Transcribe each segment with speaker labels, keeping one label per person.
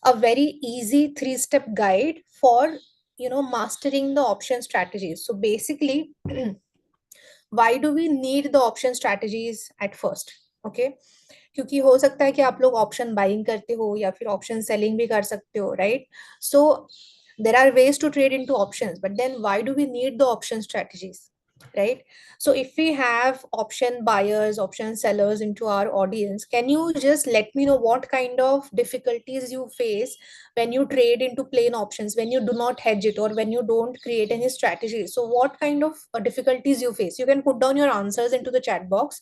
Speaker 1: a very easy 3-step guide for mastering the option strategies. So basically, why do we need the option strategies at first? Okay, क्योंकि हो सकता है कि आप लोग option buying करते हो या फिर ऑप्शन सेलिंग भी कर सकते हो, right? So there are ways to trade into options, but then why do we need the option strategies, right? So if we have option buyers, option sellers into our audience, can you just let me know what kind of difficulties you face when you trade into plain options, when you do not hedge it, or when you don't create any strategy? So what kind of difficulties you face? You can put down your answers into the chat box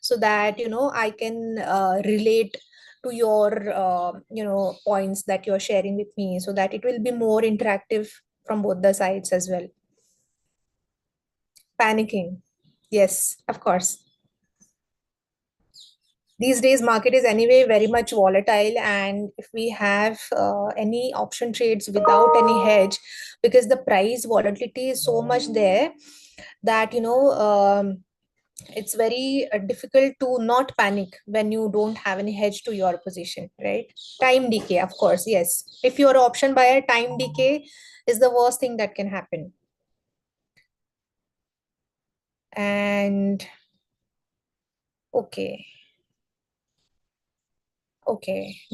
Speaker 1: so that I can relate to your points that you're sharing with me, so that it will be more interactive from both the sides as well. Panicking, yes, of course. These days market is anyway very much volatile, and if we have any option trades without any hedge, because the price volatility is so much there that it's very difficult to not panic when you don't have any hedge to your position, right? Time decay, of course, yes. If you're an option buyer, time decay is the worst thing that can happen. And okay,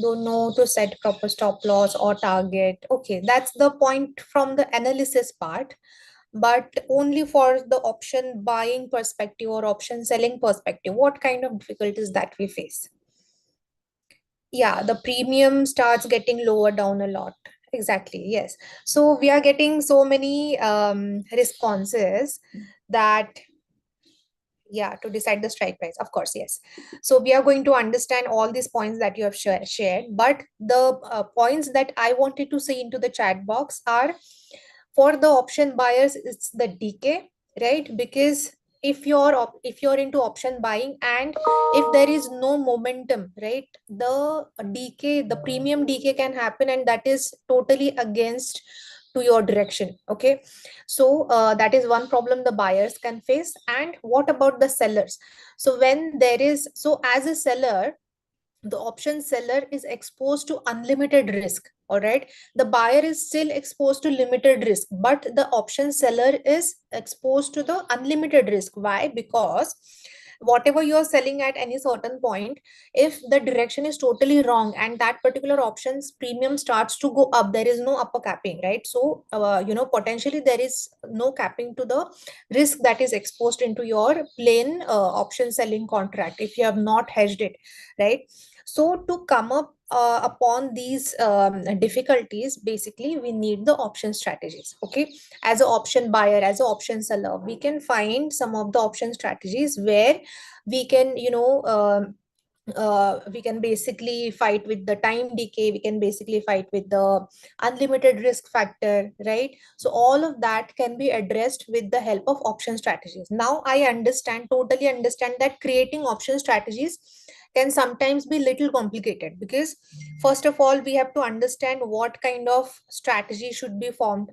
Speaker 1: don't know to set proper stop loss or target. Okay, that's the point from the analysis part, but only for the option buying perspective or option selling perspective, what kind of difficulties that we face? Yeah, the premium starts getting lower down a lot. Exactly, yes. So we are getting so many responses that, yeah, to decide the strike price, of course, yes. So we are going to understand all these points that you have shared, but the points that I wanted to see into the chat box are, for the option buyers, it's the decay, right? Because if you're into option buying, and if there is no momentum, right, the decay, the premium decay can happen, and that is totally against to your direction. Okay, so that is one problem the buyers can face. And what about the sellers? So when there is, so as a seller, the option seller is exposed to unlimited risk. All right, the buyer is still exposed to limited risk, but the option seller is exposed to the unlimited risk. Why? Because whatever you are selling at any certain point, if the direction is totally wrong and that particular option's premium starts to go up, there is no upper capping, right? So potentially there is no capping to the risk that is exposed into your plain option selling contract if you have not hedged it, right? So to come up upon these difficulties, basically we need the option strategies. Okay, as an option buyer, as an option seller, we can find some of the option strategies where we can we can basically fight with the time decay, we can basically fight with the unlimited risk factor, right? So all of that can be addressed with the help of option strategies. Now I understand, totally understand, that creating option strategies can sometimes be little complicated, because first of all we have to understand what kind of strategy should be formed,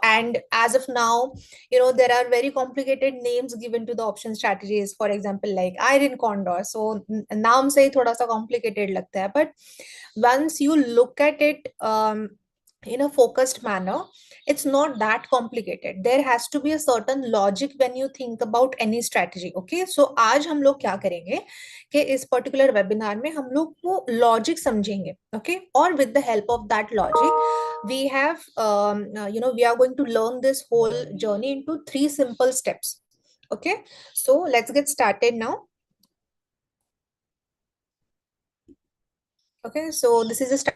Speaker 1: and as of now, there are very complicated names given to the option strategies, for example, like iron condor. So naam se hi thoda sa complicated lagta hai, but once you look at it in a focused manner, it's not that complicated. There has to be a certain logic when you think about any strategy. Okay, so आज हम लोग क्या करेंगे कि इस particular webinar में हम लोग वो लॉजिक समझेंगे. Okay, और with the help of that logic we have we are going to learn this whole journey into 3 simple steps. Okay, so let's get started now. Okay, so this is a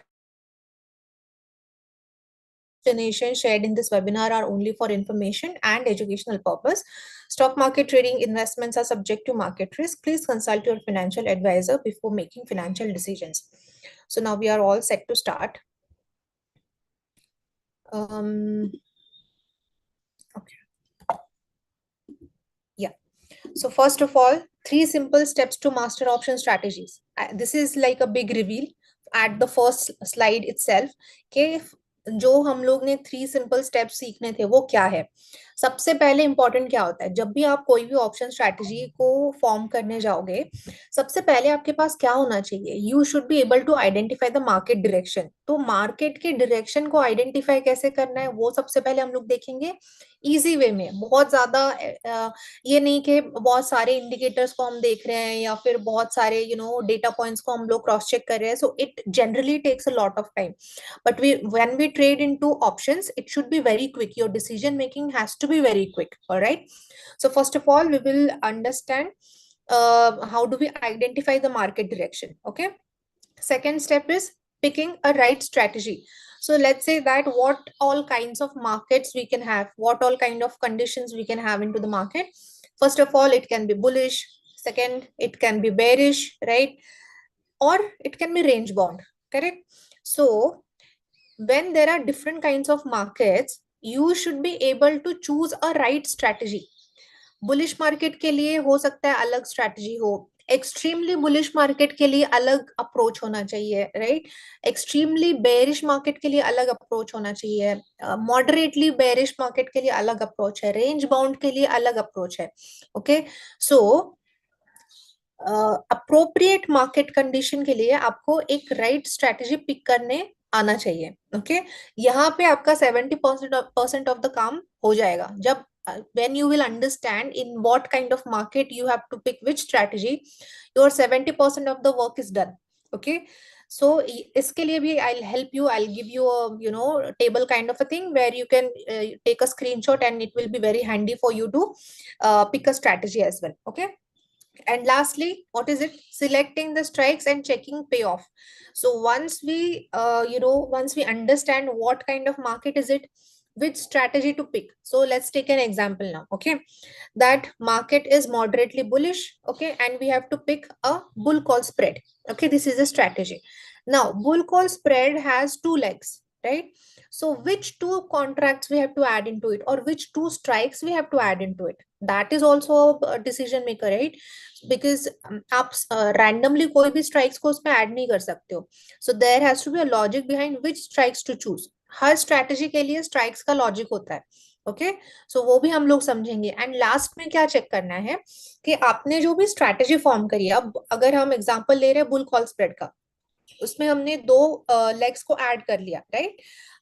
Speaker 1: explanation shared in this webinar are only for information and educational purpose. Stock market trading investments are subject to market risk. Please consult your financial advisor before making financial decisions. So now we are all set to start. Okay. Yeah. So first of all, 3 simple steps to master option strategies. This is like a big reveal at the first slide itself. Okay, जो हम लोग ने 3 simple steps सीखने थे वो क्या है? सबसे पहले इंपॉर्टेंट क्या होता है जब भी आप कोई भी ऑप्शन स्ट्रैटेजी को फॉर्म करने जाओगे? सबसे पहले आपके पास क्या होना चाहिए? You should be able to identify the market direction. तो मार्केट के डायरेक्शन को आइडेंटिफाई कैसे करना है वो सबसे पहले हम लोग देखेंगे इजी वे में। बहुत ज्यादा ये नहीं कि बहुत सारे इंडिकेटर्स को हम देख रहे हैं या फिर बहुत सारे डेटा पॉइंट्स को हम लोग क्रॉस चेक कर रहे हैं, so it generally takes a lot of time. But we when we trade into options it should be very quick, your decision making has to be very quick. All right, so first of all we will understand how do we identify the market direction. Okay, second step is picking a right strategy. So let's say that what all kinds of markets we can have, what all kind of conditions we can have into the market. First of all, it can be bullish. Second, it can be bearish, right? Or it can be range bound, correct? So when there are different kinds of markets, you should be able to choose a right strategy. Bullish market के लिए हो सकता है अलग strategy हो, extremely bullish market के लिए अलग अप्रोच होना चाहिए, राइट? एक्सट्रीमली बेरिश मार्केट के लिए अलग अप्रोच होना चाहिए, मॉडरेटली बेरिश मार्केट के लिए अलग अप्रोच है, रेंज बाउंड के लिए अलग अप्रोच है। ओके, सो अप्रोप्रिएट मार्केट कंडीशन के लिए आपको एक राइट स्ट्रैटेजी पिक करने आना चाहिए। ओके, यहाँ पे आपका 70% ऑफ द काम हो जाएगा जब when you will understand in what kind of market you have to pick which strategy, your 70% of the work is done. Okay, so इसके लिए भी I'll help you, I'll give you a table kind of a thing where you can take a screenshot and it will be very handy for you to pick a strategy as well. Okay, and lastly, what is it? Selecting the strikes and checking payoff. So once we once we understand what kind of market is it, which strategy to pick. So let's take an example now. Okay, that market is moderately bullish. Okay, and we have to pick a bull call spread. Okay, this is a strategy. Now bull call spread has two legs, right? So which two contracts we have to add into it, or which two strikes we have to add into it, that is also a decision maker, right? Because आप randomly कोई भी strikes को उसमें add नहीं कर सकते हो, so there has to be a logic behind which strikes to choose. हर स्ट्रैटेजी के लिए स्ट्राइक्स का लॉजिक होता है। ओके, सो वो भी हम लोग समझेंगे। एंड लास्ट में क्या चेक करना है कि आपने जो भी स्ट्रैटेजी फॉर्म करी है, अब अगर हम एग्जांपल ले रहे हैं बुल कॉल स्प्रेड का, उसमें हमने दो लेग्स को ऐड कर लिया, राइट?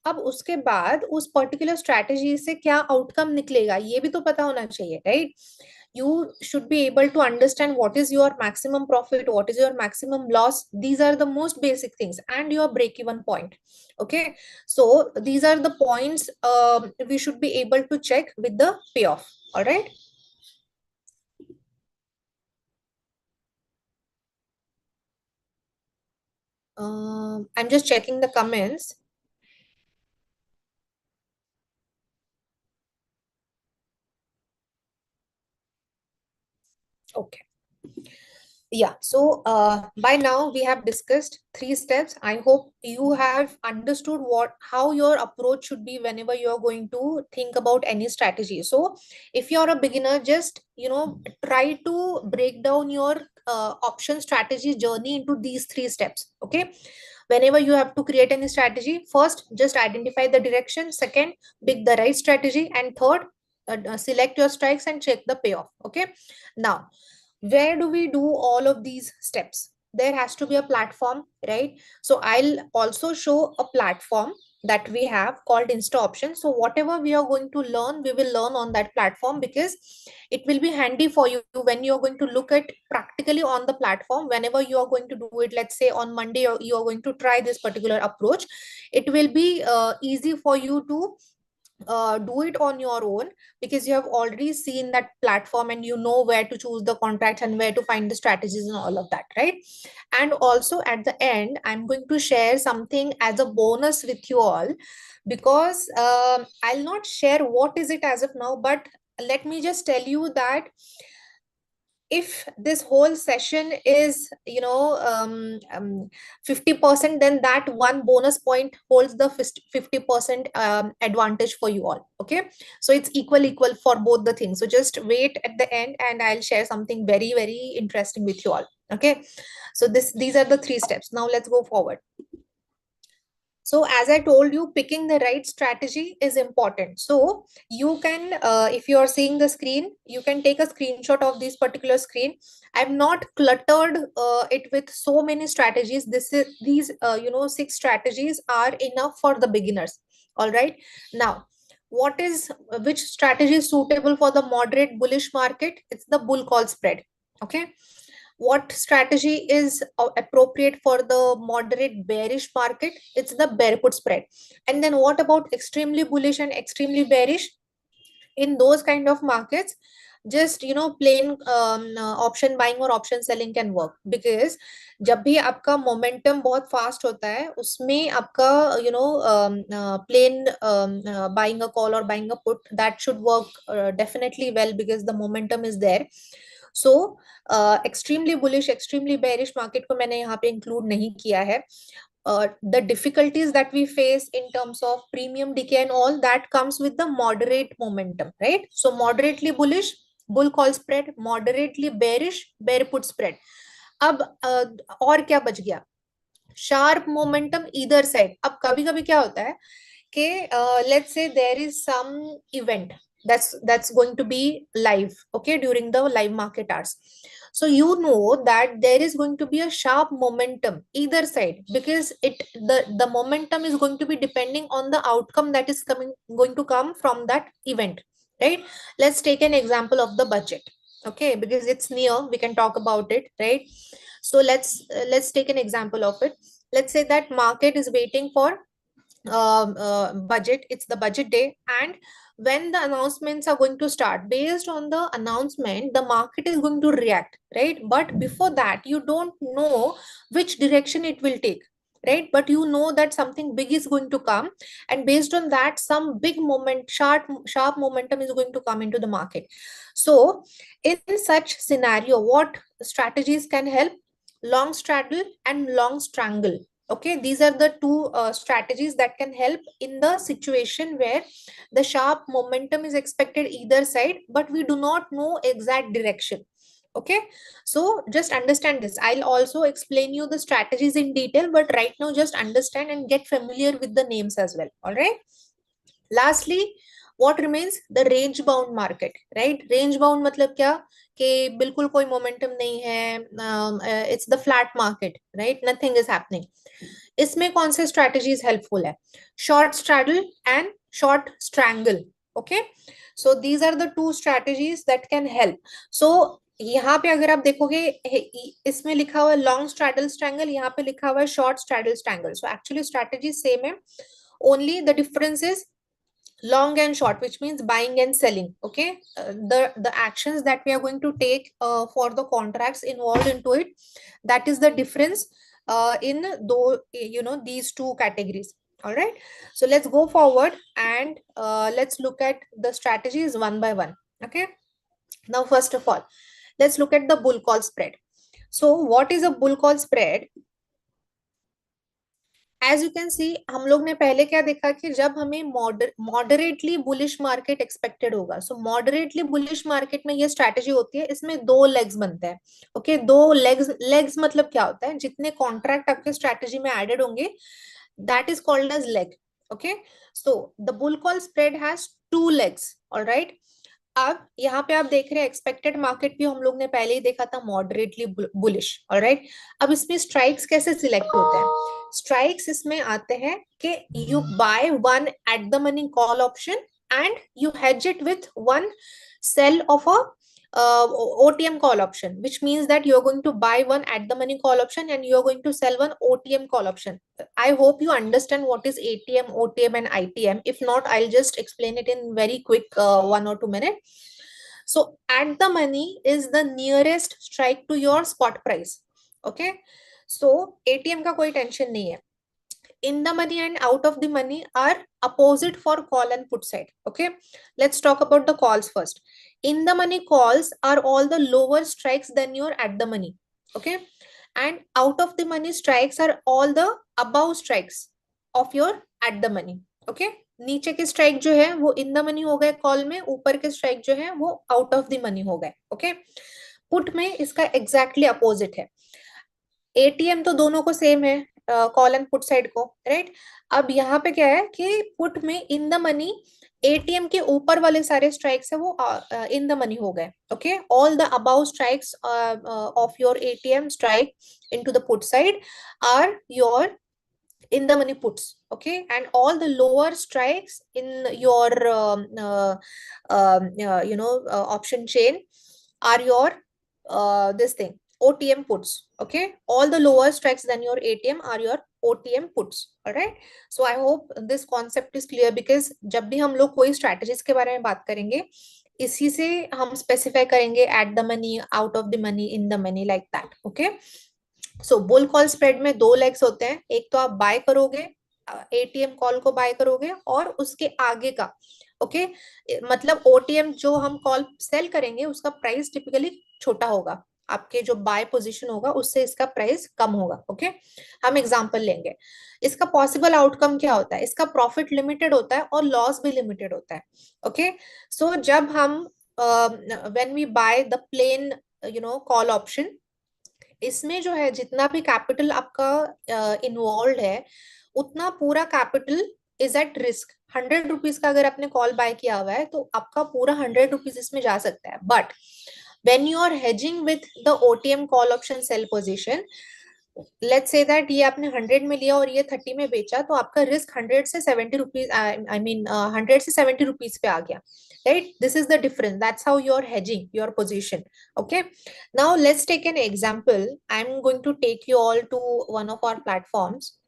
Speaker 1: अब उसके बाद उस पर्टिकुलर स्ट्रैटेजी से क्या आउटकम निकलेगा ये भी तो पता होना चाहिए, right? You should be able to understand what is your maximum profit, what is your maximum loss. These are the most basic things, and your break even point. Okay, so these are the points we should be able to check with the payoff. All right. I'm just checking the comments. Okay. Yeah, so by now we have discussed three steps. I hope you have understood how your approach should be whenever you're going to think about any strategy. So if you're a beginner, just try to break down your option strategy journey into these three steps. Okay, whenever you have to create any strategy, first just identify the direction, second pick the right strategy, and third select your strikes and check the payoff. Okay, now where do we do all of these steps? There has to be a platform, right? So I'll also show a platform that we have called Insta Options. So whatever we are going to learn, we will learn on that platform, because it will be handy for you when you're going to look at practically on the platform. Whenever you are going to do it, let's say on Monday, you are going to try this particular approach, it will be easy for you to do it on your own, because you have already seen that platform and you know where to choose the contracts and where to find the strategies and all of that, right? And also at the end, I'm going to share something as a bonus with you all, because I'll not share what is it as of now, but let me just tell you that if this whole session is 50%, then that one bonus point holds the 50% advantage for you all. Okay, so it's equal for both the things. So just wait at the end and I'll share something very, very interesting with you all. Okay, so these are the three steps. Now let's go forward. So as I told you, picking the right strategy is important. So you can, if you are seeing the screen, you can take a screenshot of this particular screen. I've not cluttered it with so many strategies. These 6 strategies are enough for the beginners. All right. Now, what is which strategy is suitable for the moderate bullish market? It's the bull call spread. Okay. What strategy is appropriate for the moderate bearish market? It's the bear put spread. And then what about extremely bullish and extremely bearish? In those kind of markets, just plain option buying or option selling can work, because जब भी आपका momentum बहुत fast होता है, उसमें आपका plain buying a call or buying a put, that should work definitely well, because the momentum is there. So extremely bullish extremely bearish market को मैंने यहाँ पे include नहीं किया है. The difficulties that we face in terms of premium decay and all that comes with the moderate momentum, right? So moderately bullish, bull call spread, moderately bearish, bear put spread. अब और क्या बच गया? Sharp momentum either side. अब कभी कभी क्या होता है कि let's say there is some event that's going to be live, okay, during the live market hours. So you know that there is going to be a sharp momentum either side, because the momentum is going to be depending on the outcome that is going to come from that event, right? Let's take an example of the budget, okay, because it's near, we can talk about it, right? So let's take an example of it. Let's say that market is waiting for budget. It's the budget day, and when the announcements are going to start, based on the announcement, the market is going to react, right? But before that, you don't know which direction it will take, right? But you know that something big is going to come, and based on that, some big moment, sharp momentum is going to come into the market. So in such scenario, what strategies can help? Long straddle and long strangle. Okay, these are the two strategies that can help in the situation where the sharp momentum is expected either side, but we do not know exact direction. Okay, so just understand this. I'll also explain you the strategies in detail, but right now just understand and get familiar with the names as well. All right. Lastly, what remains? The range bound market, right? Range bound मतलब क्या? कि बिल्कुल कोई momentum नहीं है, it's the flat market, right? Nothing is happening. इसमें कौन से strategies helpful है? Short straddle and short strangle. Okay, so these are the two strategies that can help. So यहाँ पे अगर आप देखोगे, इसमें लिखा हुआ है लॉन्ग स्ट्रैडल स्ट्रैंगल, यहाँ पे लिखा हुआ है short straddle strangle. So actually strategy same है, only the difference is long and short, which means buying and selling. Okay, the actions that we are going to take for the contracts involved into it, that is the difference in though these two categories. All right, so let's go forward and let's look at the strategies one by one. Okay, now first of all, let's look at the bull call spread. So what is a bull call spread? As you can see, हम लोग ने पहले क्या देखा कि जब हमें moderately bullish market expected होगा, सो मॉडरेटली बुलिश मार्केट में ये स्ट्रैटेजी होती है, इसमें 2 लेग्स बनते हैं. ओके, 2 लेग्स मतलब क्या होता है? जितने कॉन्ट्रैक्ट आपके स्ट्रैटेजी में एडेड होंगे, that is called as leg. Okay, so the bull call spread has 2 legs. Alright, अब यहाँ पे आप देख रहे हैं एक्सपेक्टेड मार्केट भी हम लोग ने पहले ही देखा था मॉडरेटली बुलिश. ऑलराइट, अब इसमें स्ट्राइक्स कैसे सिलेक्ट होते हैं? स्ट्राइक्स इसमें आते हैं कि you by one eight the money call option and you hedge it with one sell of a OTM call option, which means that you're going to buy one at the money call option and you're going to sell one OTM call option. I hope you understand what is ATM, OTM and ITM. If not, I'll just explain it in very quick 1 or 2 minutes. So at the money is the nearest strike to your spot price. Okay, so ATM का कोई tension नहीं है. In the money and out of the money are opposite for call and put side. Okay, let's talk about the calls first. In the money calls are all the lower strikes than your at the money. Okay, and out of the money strikes are all the above strikes of your at the money. Okay, नीचे के strike जो है वो in the money हो गए call में, ऊपर के स्ट्राइक जो है वो आउट ऑफ द मनी हो गए. ओके, पुट में इसका एग्जैक्टली अपोजिट है. एटीएम तो दोनों को सेम है, कॉल एंड पुट साइड को, राइट। अब यहाँ पे क्या है कि पुट में इन द मनी, एटीएम के ऊपर वाले सारे स्ट्राइक्स है वो इन द मनी हो गए, okay. All the above strikes of your ATM strike into the put side are your in the money puts, okay, and all the lower strikes in your option chain are your this thing OTM puts, okay. All the lower strikes than your ATM are your OTM puts, all right. So I hope this concept is clear, because जब भी हम लोग कोई strategies के बारे में बात करेंगे, इसी से हम स्पेसिफाई करेंगे eight the money, out of the money, in the money, like that, okay. So bull call spread में दो लेग्स होते हैं, एक तो आप बाय करोगे, एटीएम कॉल को बाय करोगे, और उसके आगे का, ओके, मतलब ओटीएम जो हम कॉल सेल करेंगे उसका प्राइस टिपिकली छोटा होगा, आपके जो बाय पोजीशन होगा उससे इसका प्राइस कम होगा, ओके। हम एग्जांपल लेंगे, इसका पॉसिबल आउटकम क्या होता है, इसका प्रॉफिट लिमिटेड होता है और लॉस भी लिमिटेड होता है, ओके। सो जब हम when we buy the plain call option, इसमें जो है जितना भी कैपिटल आपका इन्वॉल्व है, उतना पूरा capital is at risk. 100 rupees का अगर आपने कॉल बाय किया हुआ है तो आपका पूरा 100 रुपीज इसमें जा सकता है, but when you are hedging with the OTM call option sell position, let's say that ये आपने 100 में लिया और ये 30 में बेचा, तो आपका रिस्क 100 से 70 रुपीज, आई मीन 100 से 70 रुपीज पे आ गया, right? This is the difference. That's how you're hedging your position, okay. Now let's take an example. I'm going to take you all to one of our platforms.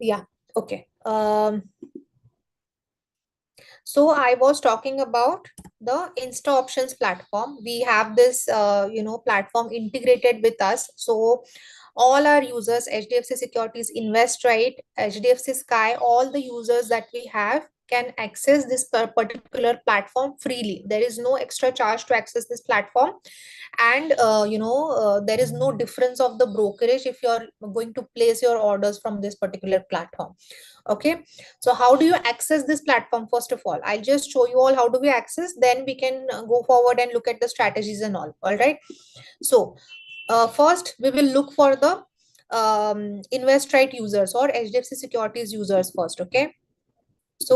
Speaker 1: Yeah, okay. So I was talking about the Insta Options platform. We have this, platform integrated with us. So all our users, HDFC Securities, Invest Right, HDFC Sky, all the users that we have can access this particular platform freely. There is no extra charge to access this platform, and there is no difference of the brokerage if you're going to place your orders from this particular platform, okay. So how do you access this platform? First of all, I'll just show you all how do we access, then we can go forward and look at the strategies and all right. So first we will look for the invest right users or HDFC Securities users first, okay. So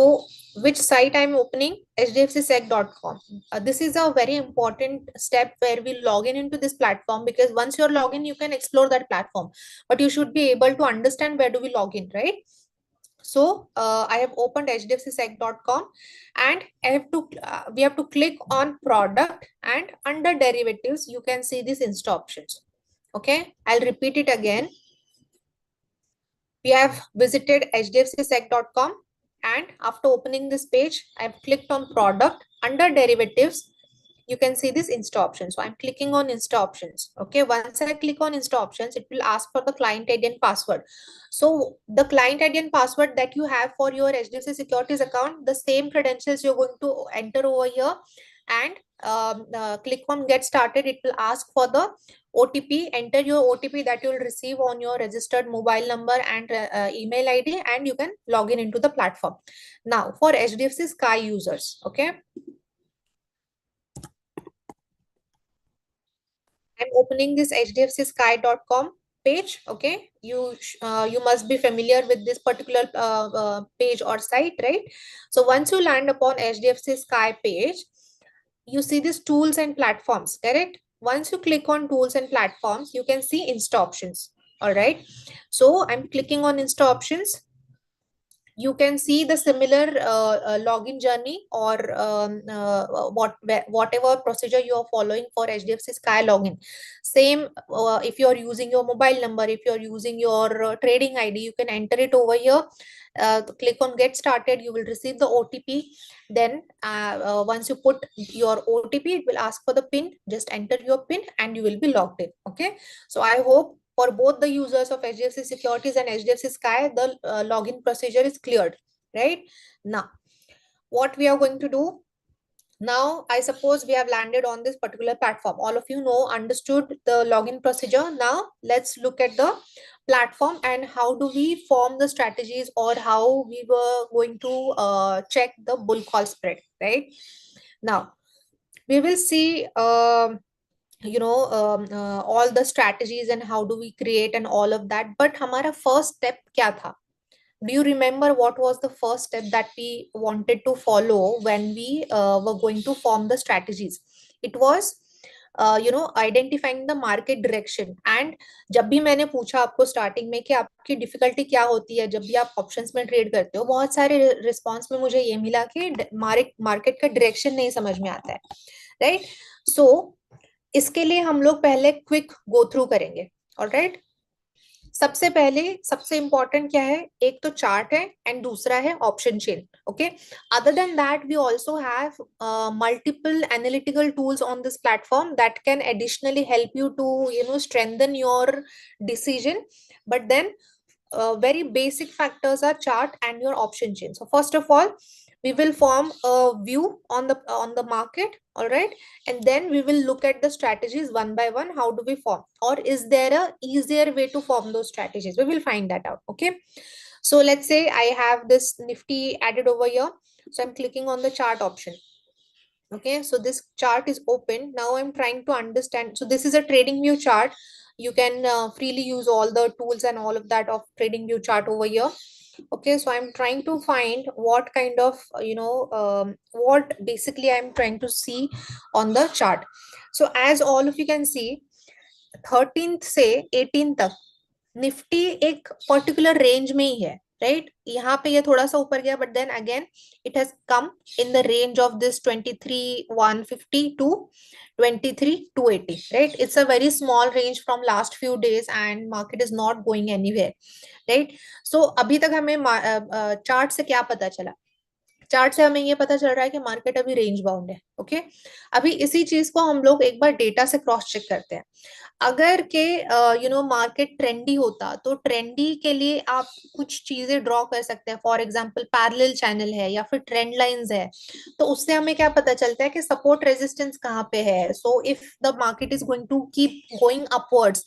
Speaker 1: which site I'm opening? hdfcsec.com. This is a very important step where we log in into this platform, because once you're logged in, you can explore that platform, but you should be able to understand where do we log in, right? So I have opened hdfcsec.com, and we have to click on product, and under derivatives, you can see these insta options. Okay, I'll repeat it again. We have visited hdfcsec.com, and after opening this page, I've clicked on product. Under derivatives, you can see this insta option. So I'm clicking on insta options. Okay, once I click on insta options, it will ask for the client ID and password. So the client ID and password that you have for your HDFC Securities account, the same credentials you're going to enter over here, and click on get started. It will ask for the OTP. Enter your OTP that you will receive on your registered mobile number and email ID, and you can log in into the platform. Now for HDFC Sky users, okay, I'm opening this hdfcsky.com page, okay. You must be familiar with this particular page or site, right? So once you land upon HDFC Sky page, you see these tools and platforms, correct? Once you click on tools and platforms, you can see insta options, all right. So I'm clicking on insta options. You can see the similar login journey, or whatever procedure you are following for HDFC Sky login. Same, if you are using your mobile number, if you are using your trading ID, you can enter it over here. Click on get started, you will receive the OTP. Then once you put your OTP, it will ask for the PIN. Just enter your PIN and you will be logged in, okay. So I hope for both the users of HDFC Securities and HDFC Sky, the login procedure is cleared, right? Now, what we are going to do, Now, I suppose we have landed on this particular platform. All of you know, understood the login procedure. Now, let's look at the platform and how do we form the strategies, or how we were going to check the bull call spread, right? Now, we will see, all the strategies and how do we create and all of that. But हमारा first step क्या था? Do you remember what was the first step that we wanted to follow when we were going to form the strategies? It was identifying the market direction. And जब भी मैंने पूछा आपको starting में कि आपकी डिफिकल्टी क्या होती है जब भी आप ऑप्शंस में ट्रेड करते हो, बहुत सारे रिस्पॉन्स में मुझे ये मिला कि मार्केट का डायरेक्शन नहीं समझ में आता है, राइट? सो इसके लिए हम लोग पहले क्विक गो थ्रू करेंगे, ऑलराइट? सबसे पहले सबसे इंपॉर्टेंट क्या है, एक तो चार्ट है एंड दूसरा है option chain, okay? Other than that we also have multiple analytical tools on this platform that can additionally help you to strengthen your decision. But then very basic factors are chart and your option chain. So first of all, we will form a view on the market, all right? And then we will look at the strategies one by one. How do we form, or is there a easier way to form those strategies? We will find that out, okay? So let's say I have this nifty added over here, so I'm clicking on the chart option. Okay, so this chart is open. Now I'm trying to understand. So this is a trading view chart. You can freely use all the tools and all of that of trading view chart over here. Okay, so I'm trying to find what kind of what basically I'm trying to see on the chart. So as all of you can see, 13th से 18th तक Nifty एक particular range में ही है, right? यहाँ पे ये थोड़ा सा ऊपर गया, but then again it has come in the range of this 23,150 to 23,280, right? It's a very small range from last few days and market is not going anywhere, right? So अभी तक हमें चार्ट से क्या पता चला? Chart से हमें ये पता चल रहा है कि मार्केट अभी रेंज बाउंड है, ओके? अभी इसी चीज को हम लोग एक बार डेटा से क्रॉस चेक करते हैं। अगर के मार्केट ट्रेंडी होता तो ट्रेंडी के लिए आप कुछ चीजें ड्रॉ कर सकते हैं। फॉर एग्जांपल पैरेलल चैनल है या फिर ट्रेंड लाइंस है, तो उससे हमें क्या पता चलता है कि सपोर्ट रेजिस्टेंस कहाँ पे है। So if the market is going to keep going upwards,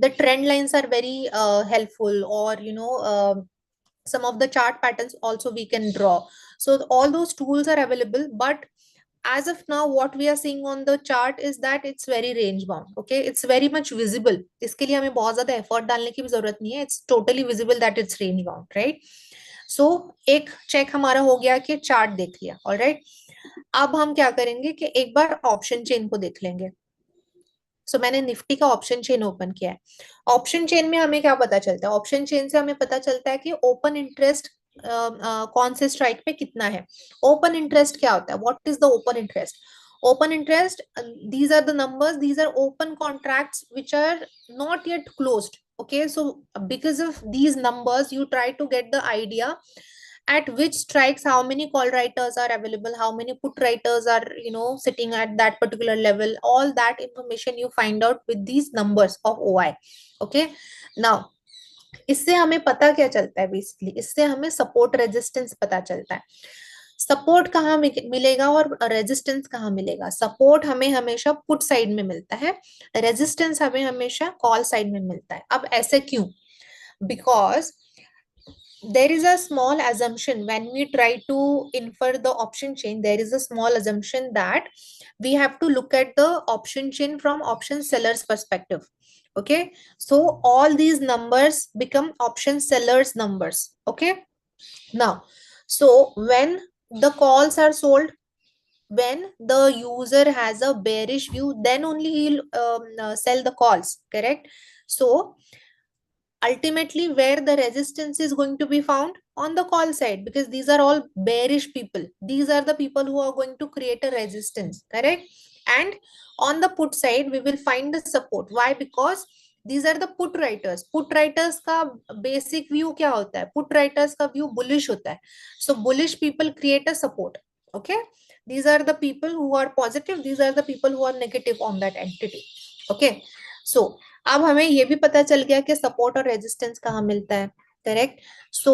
Speaker 1: the trend lines are very helpful, or some of the chart patterns also we can draw. So all those tools are available, but as of now what we are seeing on the chart is that it's very range bound, okay? It's very much visible, इसके लिए हमें बहुत ज्यादा effort डालने की भी जरूरत नहीं है। It's totally visible that it's range bound, right? So एक चेक हमारा हो गया कि चार्ट देख लिया, ऑलराइट? अब हम क्या करेंगे कि एक बार ऑप्शन चेन को देख लेंगे। सो मैंने निफ्टी का ऑप्शन चेन ओपन किया है। ऑप्शन चेन में हमें क्या पता चलता है? ऑप्शन चेन से हमें पता चलता है कि ओपन इंटरेस्ट कौन से स्ट्राइक पे कितना है। ओपन इंटरेस्ट क्या होता है? What is the open interest? Open interest, these are the numbers, these are open contracts which are not yet closed, okay? So because of these numbers you try to get the idea at which strikes how many call writers are available, how many put writers are sitting at that particular level. All that information you find out with these numbers of OI, okay? Now इससे हमें पता क्या चलता है? Basically इससे हमें support resistance पता चलता है। सपोर्ट कहाँ मिलेगा और रेजिस्टेंस कहाँ मिलेगा? सपोर्ट हमें हमेशा पुट साइड में मिलता है, रेजिस्टेंस हमें हमेशा कॉल साइड में मिलता है। अब ऐसे क्यों? Because there is a small assumption when we try to infer the option chain. There is a small assumption that we have to look at the option chain from option seller's perspective, okay? So all these numbers become option seller's numbers, okay? Now, so when the calls are sold, when the user has a bearish view, then only he'll sell the calls, correct? So ultimately where the resistance is going to be found? On the call side, because these are all bearish people. These are the people who are going to create a resistance, correct? And on the put side we will find the support. Why? Because these are the put writers. Put writers का basic view क्या होता है? Put writers का view bullish होता है. So bullish people create a support, okay? These are the people who are positive, these are the people who are negative on that entity, okay? So अब हमें ये भी पता चल गया कि सपोर्ट और रेजिस्टेंस कहाँ मिलता है, करेक्ट? सो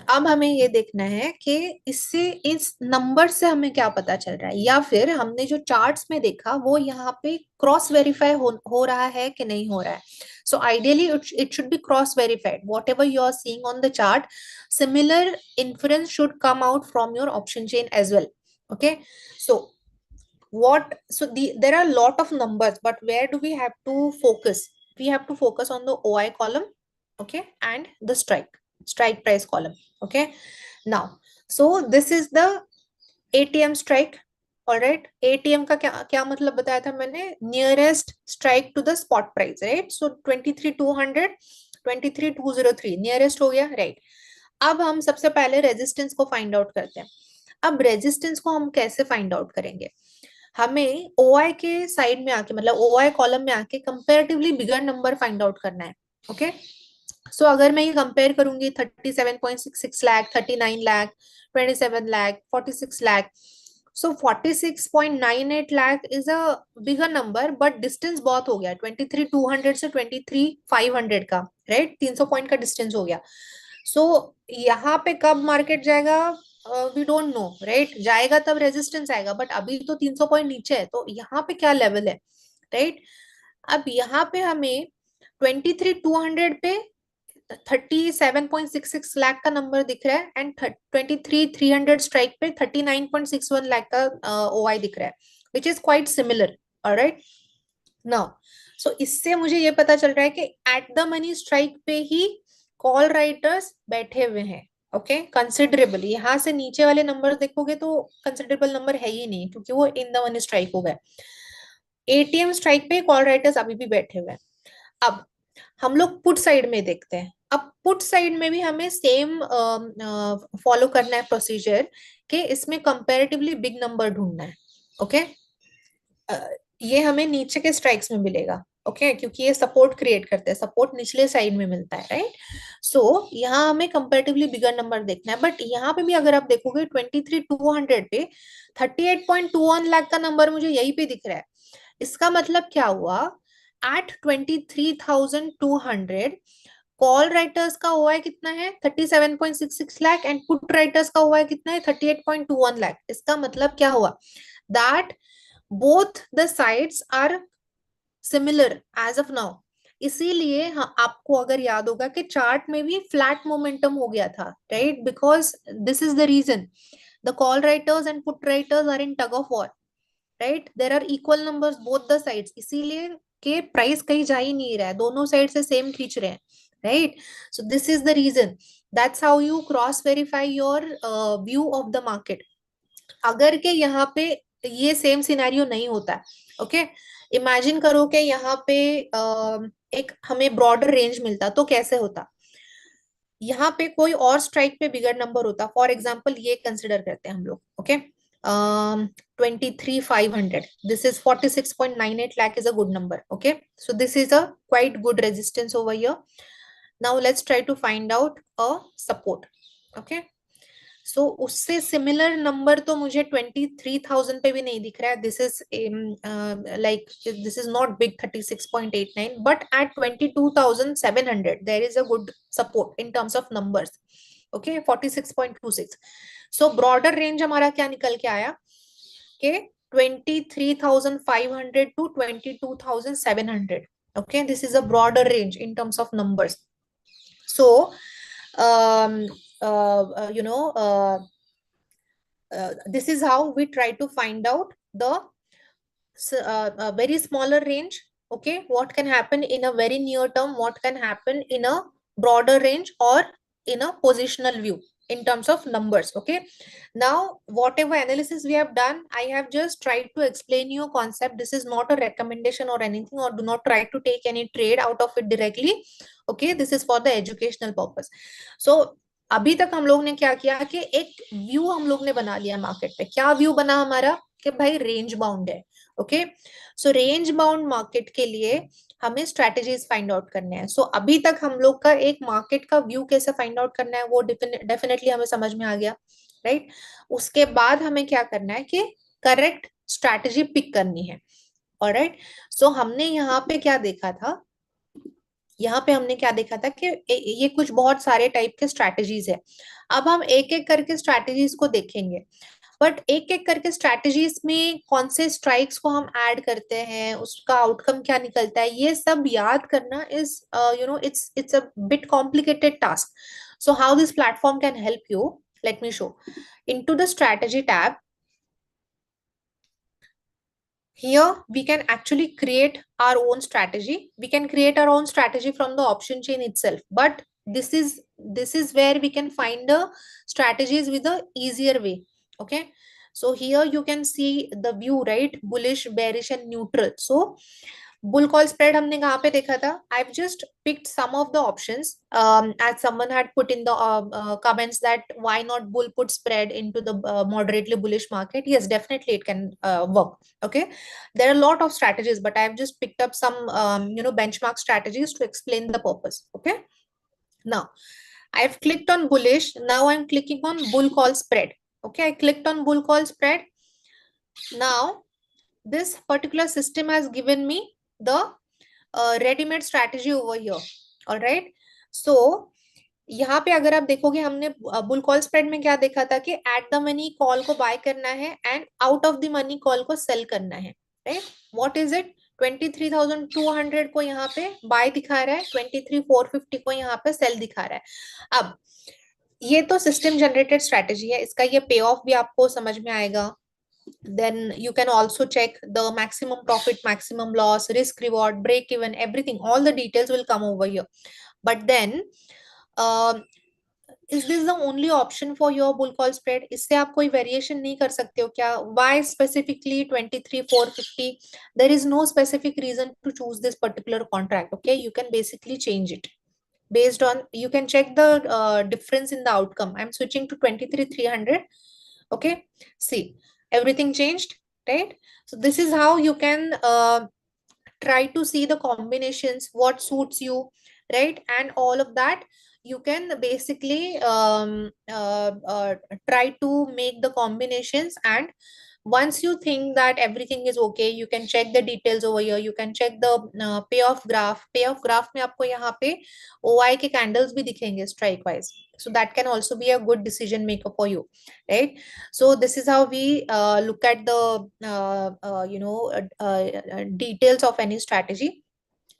Speaker 1: अब हमें ये देखना है कि इससे इस नंबर से हमें क्या पता चल रहा है, या फिर हमने जो चार्ट्स में देखा वो यहाँ पे क्रॉस वेरीफाई हो रहा है कि नहीं हो रहा है. So ideally it should be cross verified. Whatever you are seeing on the chart, similar inference should come out from your option chain as well. Okay, so there are a lot of numbers, but where do we have to focus? We have to focus on the OI column, okay, and the strike price column. Okay, now, so this is the ATM strike. All right, ATM का क्या क्या मतलब बताया था मैंने? Nearest strike to the spot price, right? So 23,200, 23,203 nearest हो गया, right? अब हम सबसे पहले रेजिस्टेंस को फाइंड आउट करते हैं. अब रेजिस्टेंस को हम कैसे फाइंड आउट करेंगे? हमें ओआई के साइड में आके, मतलब ओआई कॉलम में आके comparatively bigger number find out करना है. ओके, सो अगर मैं ये कंपेयर करूंगी 37.66 लाख, 39 लाख, 27 लाख, 46 लाख. सो 46.98 lakh is a bigger number, but distance बहुत हो गया 23,200 से 23,500 का, राइट? 300 पॉइंट का डिस्टेंस हो गया. सो यहाँ पे कब मार्केट जाएगा, वी डोंट नो, राइट? जाएगा तब रेजिस्टेंस आएगा, बट अभी तो 300 पॉइंट नीचे है, तो यहाँ पे क्या लेवल है, राइट? अब यहाँ पे हमें 23,200 पे 37.66 लाख का नंबर दिख रहा है, एंड 23,300 स्ट्राइक पे 39.61 लाख का ओआई दिख रहा है, which is quite similar. Alright, now, so इससे मुझे ये पता चल रहा है कि एट द मनी स्ट्राइक पे ही कॉल राइटर्स बैठे हुए हैं. Okay, considerable. यहाँ से नीचे वाले नंबर देखोगे तो कंसिडरेबल नंबर है ही नहीं, क्योंकि वो इन द मनी स्ट्राइक हो गए. एटीएम स्ट्राइक पे कॉल राइटर्स अभी भी बैठे हुए हैं. अब हम लोग पुट साइड में देखते हैं. अब पुट साइड में भी हमें सेम फॉलो करना है प्रोसीजर, कि इसमें कंपैरेटिवली बिग नंबर ढूंढना है. ओके, ये हमें नीचे के स्ट्राइक्स में मिलेगा. ओके, क्योंकि ये सपोर्ट क्रिएट करते हैं, सपोर्ट निचले साइड में मिलता है, राइट? सो यहाँ हमें कंपैरेटिवली बिगर नंबर देखना है. बट यहाँ पे भी अगर आप देखोगे 23,200 पे 38.21 लाख का नंबर मुझे यहीं पे दिख रहा है. इसका मतलब क्या हुआ? एट 23,200 कॉल राइटर्स का ओआई कितना है? 37.66 लाख, एंड पुट राइटर्स का ओआई कितना है? 38.21 लाख. इसका मतलब क्या हुआ? That both the sides are similar as of now. इसीलिए हाँ, आपको अगर याद होगा कि चार्ट में भी फ्लैट मोमेंटम हो गया था, right? Because this is the reason, the call writers and put writers are in tug of war, right? There are equal numbers both the sides, इसीलिए के प्राइस कहीं जा ही नहीं रहा है, दोनों साइड से सेम खींच रहे हैं, right? So this is the reason. That's how you cross verify your view of the market. अगर के यहाँ पे ये सेम सिनेरियो नहीं होता, ओके, इमेजिन करो कि यहाँ पे एक हमें ब्रॉडर रेंज मिलता, तो कैसे होता? यहाँ पे कोई और स्ट्राइक पे बिगर नंबर होता. फॉर एग्जाम्पल ये कंसिडर करते हैं हम लोग. Okay, 23,500, this is 46.98 lakh is a good number. Okay, so this is a quite good resistance over here. Now let's try to find out a support. Okay, so उससे similar number तो मुझे 23,000 पे भी नहीं दिख रहा है. This is like, this is not big 36.89, but at 22,700 there is a good support in terms of numbers. Okay, 46.26. So broader range हमारा क्या निकल के आया कि 23,500 to 22,700. Okay, this is a broader range in terms of numbers. So you know, this is how we try to find out the very smaller range. Okay, what can happen in a very near term, what can happen in a broader range, or in a positional view in terms of numbers. Okay, now whatever analysis we have done, I have just tried to explain you a concept. This is not a recommendation or anything, or do not try to take any trade out of it directly. Okay, this is for the educational purpose. So अभी तक हम लोग ने क्या किया कि एक view हम लोग ने बना लिया मार्केट पे. क्या व्यू बना हमारा? कि भाई रेंज बाउंड है. ओके, सो रेंज बाउंड मार्केट के लिए हमें स्ट्रेटेजीज फाइंड आउट करने हैं. सो अभी तक हम लोग का एक मार्केट का व्यू कैसे फाइंड आउट करना है वो डेफिनेटली हमें समझ में आ गया, राइट? उसके बाद हमें क्या करना है कि करेक्ट स्ट्रेटेजी पिक करनी है. ऑलराइट, सो हमने यहाँ पे क्या देखा था यहाँ पे हमने क्या देखा था कि ये कुछ बहुत सारे टाइप के स्ट्रैटेजीज है। अब हम एक एक करके स्ट्रैटेजीज को देखेंगे, बट एक एक करके स्ट्रैटेजीज में कौन से स्ट्राइक्स को हम ऐड करते हैं, उसका आउटकम क्या निकलता है, ये सब याद करना is it's a bit complicated task. So how this platform can help you, let me show. Into the strategy tab, here we can actually create our own strategy. We can create our own strategy from the option chain itself, but this is where we can find the strategies with the easier way. Okay, so here you can see the view, right? Bullish, bearish and neutral. So bull call spread हमने कहाँ पे देखा था? I've just picked some of the options, as someone had put in the comments that why not bull put spread into the moderately bullish market. Yes, definitely it can work. Okay, there are a lot of strategies, but I've just picked up some benchmark strategies to explain the purpose. Okay, now I've clicked on bullish. Now I'm clicking on bull call spread. Okay, I clicked on bull call spread. Now this particular system has given me the ready-made strategy over here. All right, so यहाँ पे अगर आप देखोगे हमने bull call spread में क्या देखा था कि एट द मनी कॉल को बाय करना है and out of the money call को सेल करना है, राइट? What is it? 23,200 को यहाँ पे बाय दिखा रहा है, 23,450 को यहाँ पे सेल दिखा रहा है. अब ये तो सिस्टम जनरेटेड स्ट्रेटेजी है, इसका ये पे ऑफ भी आपको समझ में आएगा. Then you can also check the maximum profit, maximum loss, risk reward, break even, everything, all the details will come over here. But then uh, is this the only option for your bull call spread? इससे आप कोई variation नहीं कर सकते हो क्या? Why specifically 23,450? There is no specific reason to choose this particular contract. Okay, you can basically change it based on, you can check the difference in the outcome. I'm switching to 23,300. Okay, see, everything changed, right? So this is how you can try to see the combinations, what suits you, right? And all of that you can basically try to make the combinations. And once you think that everything is okay, you can check the details over here. You can check the payoff graph में आपको यहाँ पे OI के candles भी दिखेंगे strike wise, so that can also be a good decision maker for you, right? So this is how we look at the details of any strategy.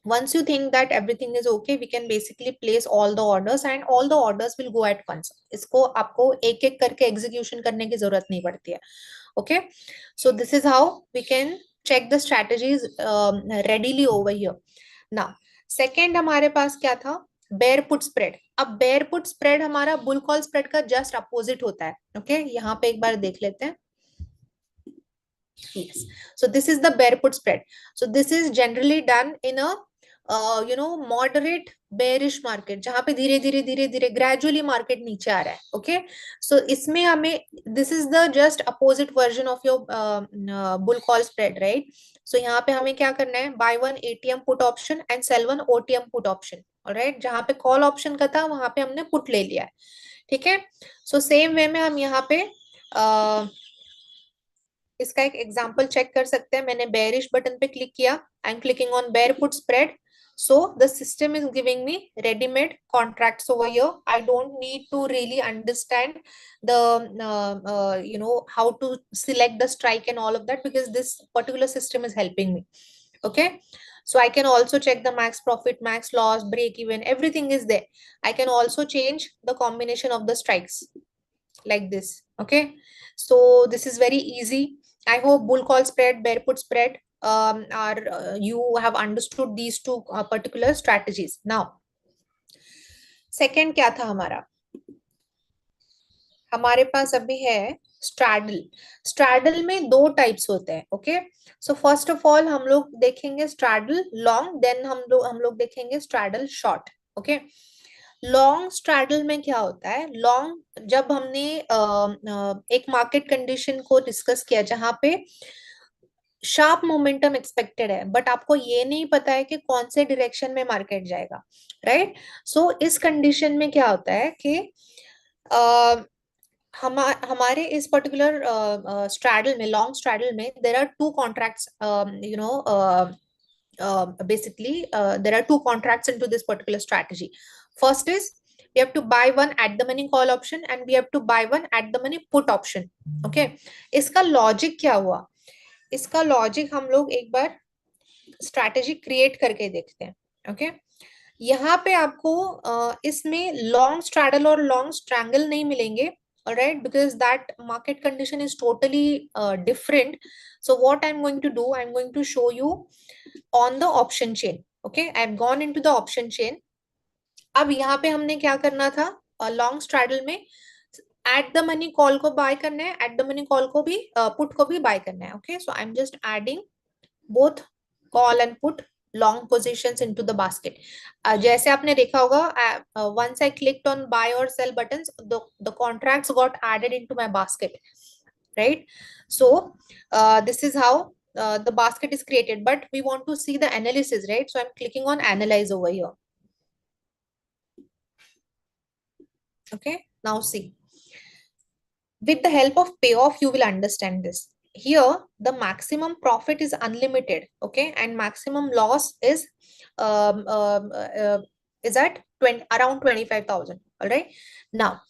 Speaker 1: Once you think that everything is okay, we can basically place all the orders and all the orders will go at once. इसको आपको एक एक करके execution करने की जरूरत नहीं पड़ती है. Okay, so this is how we can check the strategies readily over here. Now second हमारे पास क्या था? Bear put spread. अब बेयर पुट स्प्रेड हमारा बुल कॉल स्प्रेड का जस्ट अपोजिट होता है. ओके, यहाँ पे एक बार देख लेते हैं. Yes. So this is the bear put spread. So this is generally done in a moderate bearish market, जहां पे धीरे धीरे धीरे धीरे gradually market नीचे आ रहा है. Okay, so इसमें हमें, this is the just opposite version of your bull call spread, right? So यहाँ पे हमें क्या करना है? Buy one ATM put option and sell one OTM put option. Alright, जहां पे call option का था वहां पे हमने put ले लिया है. ठीक है, so same way में हम यहाँ पे इसका एक एग्जांपल चेक कर सकते हैं. मैंने बेयरिश बटन पे क्लिक किया, I am clicking on bear put spread. So the system is giving me ready-made contracts over here. I don't need to really understand the how to select the strike and all of that, because this particular system is helping me. Okay, so I can also check the max profit, max loss, break even, everything is there. I can also change the combination of the strikes like this. Okay, so this is very easy. I hope bull call spread, bear put spread are you have understood these two particular strategies. Now second क्या था हमारा? हमारे पास अभी है straddle. Straddle में दो types होते हैं. Okay, so first of all हम लोग देखेंगे स्ट्रैडल लॉन्ग, देन हम लोग देखेंगे straddle short. Okay, long straddle में क्या होता है? लॉन्ग जब हमने एक मार्केट कंडीशन को डिस्कस किया जहां पे शार्प मोमेंटम एक्सपेक्टेड है, बट आपको ये नहीं पता है कि कौन से डायरेक्शन में मार्केट जाएगा, राइट? सो इस कंडीशन में क्या होता है कि हमारे इस पर्टिकुलर स्ट्रैडल में, लॉन्ग स्ट्रैडल में there are two contracts basically there are two contracts into this particular strategy. First is we have to buy one at the money call option and we have to buy one at the money put option. Okay, इसका logic क्या हुआ, इसका logic हम लोग एक बार strategy create करके देखते हैं. ओके, यहाँ पे आपको इसमें लॉन्ग स्ट्रैडल और लॉन्ग स्ट्रैंगल नहीं मिलेंगे. Alright, because that market condition is totally different. So what I'm going to do, I'm going to show you on the option chain. Okay, I've gone into the option chain. अब यहाँ पे हमने क्या करना था, long straddle में eight the money call को bye करना है, एट द मनी कॉल को भी पुट को भी बाय करना है. Okay, so I am just adding both call and put long positions into the basket. जैसे आपने देखा होगा, once I clicked on buy or sell buttons, the contracts got added into my basket, right? So this is how the basket is created, but we want to see the analysis, right? So I'm clicking on analyze over here. Okay, now see, with the help of payoff you will understand this. Here the maximum profit is unlimited, okay, and maximum loss is at 20, around 25,000. All right, now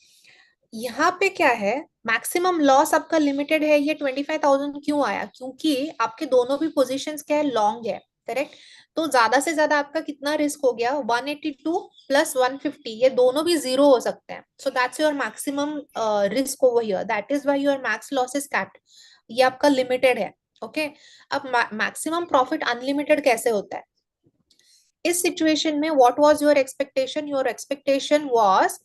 Speaker 1: यहाँ पे क्या है, maximum loss आपका limited है. ये 25,000 क्यों आया, क्योंकि आपके दोनों भी पोजीशंस क्या है, लॉन्ग है. करेक्ट, तो ज्यादा से ज्यादा आपका कितना रिस्क हो गया, 182 प्लस 150, ये दोनों भी जीरो हो सकते हैं. So that's your maximum risk over here, that is why your max loss is capped. ये आपका लिमिटेड है. ओके, अब मैक्सिमम प्रॉफिट अनलिमिटेड कैसे होता है. इस सिचुएशन में what was your expectation, your expectation was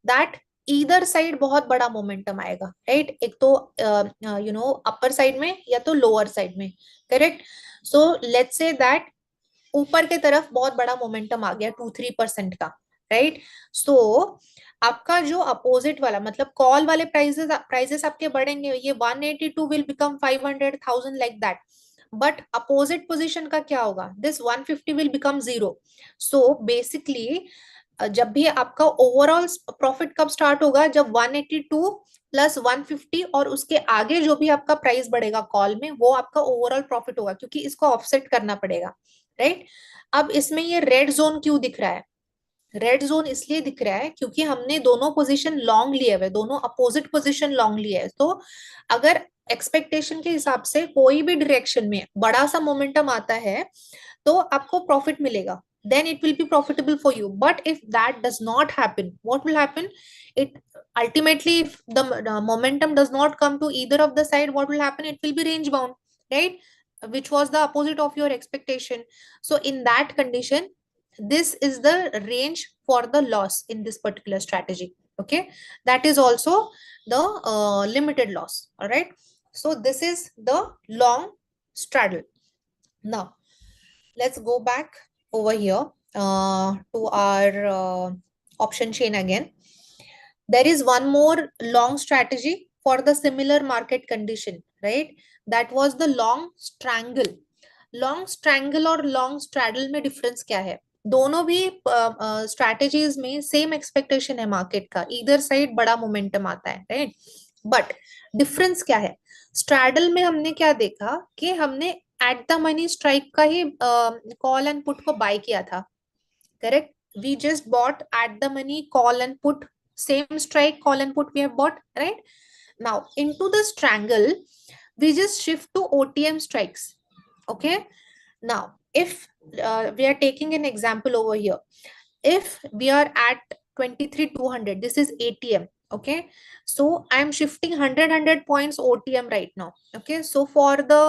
Speaker 1: that either side बहुत बड़ा मोमेंटम आएगा, राइट. एक तो अपर साइड में या तो लोअर साइड में. Correct, so let's say that ऊपर के तरफ बहुत बड़ा मोमेंटम आ गया 2-3% का, राइट. सो आपका जो अपोजिट वाला मतलब कॉल वाले प्राइजेस आपके बढ़ेंगे, ये 182 will become 500,000 like that. But opposite position का क्या होगा, this 150 will become zero. So basically जब भी आपका ओवरऑल प्रॉफिट कब स्टार्ट होगा, जब 182 प्लस 150 और उसके आगे जो भी आपका प्राइस बढ़ेगा कॉल में, वो आपका ओवरऑल प्रॉफिट होगा, क्योंकि इसको ऑफसेट करना पड़ेगा, राइट. अब इसमें ये रेड जोन क्यों दिख रहा है, रेड जोन इसलिए दिख रहा है क्योंकि हमने दोनों पोजीशन लॉन्ग लिए हुए, दोनों अपोजिट पोजीशन लॉन्ग लिए है. तो अगर एक्सपेक्टेशन के हिसाब से कोई भी डायरेक्शन में बड़ा सा मोमेंटम आता है तो आपको प्रॉफिट मिलेगा, then it will be profitable for you. But if that does not happen, what will happen, it ultimately, if the momentum does not come to either of the side, what will happen, it will be range bound, right, which was the opposite of your expectation. So in that condition, this is the range for the loss in this particular strategy. Okay, that is also the limited loss. All right, so this is the long straddle. Now let's go back over here to our option chain again. There is one more long strategy for the similar market condition, right? That was the long strangle. Long strangle और long straddle में difference क्या है, दोनों भी strategies में same expectation है market का, इधर साइड बड़ा मोमेंटम आता है, राइट. बट डिफरेंस क्या है, स्ट्रैडल में हमने क्या देखा कि हमने एट द मनी स्ट्राइक का ही कॉल एंड पुट को बाय किया था. Correct, we just bought at the money call and put, same strike call and put we have bought, right. Now into the strangle we just shift to OTM strikes. Okay, now if we are taking an example over here, if we are at 23,200, this is ATM. Okay, so I am shifting 100 points OTM right now. Okay, so for the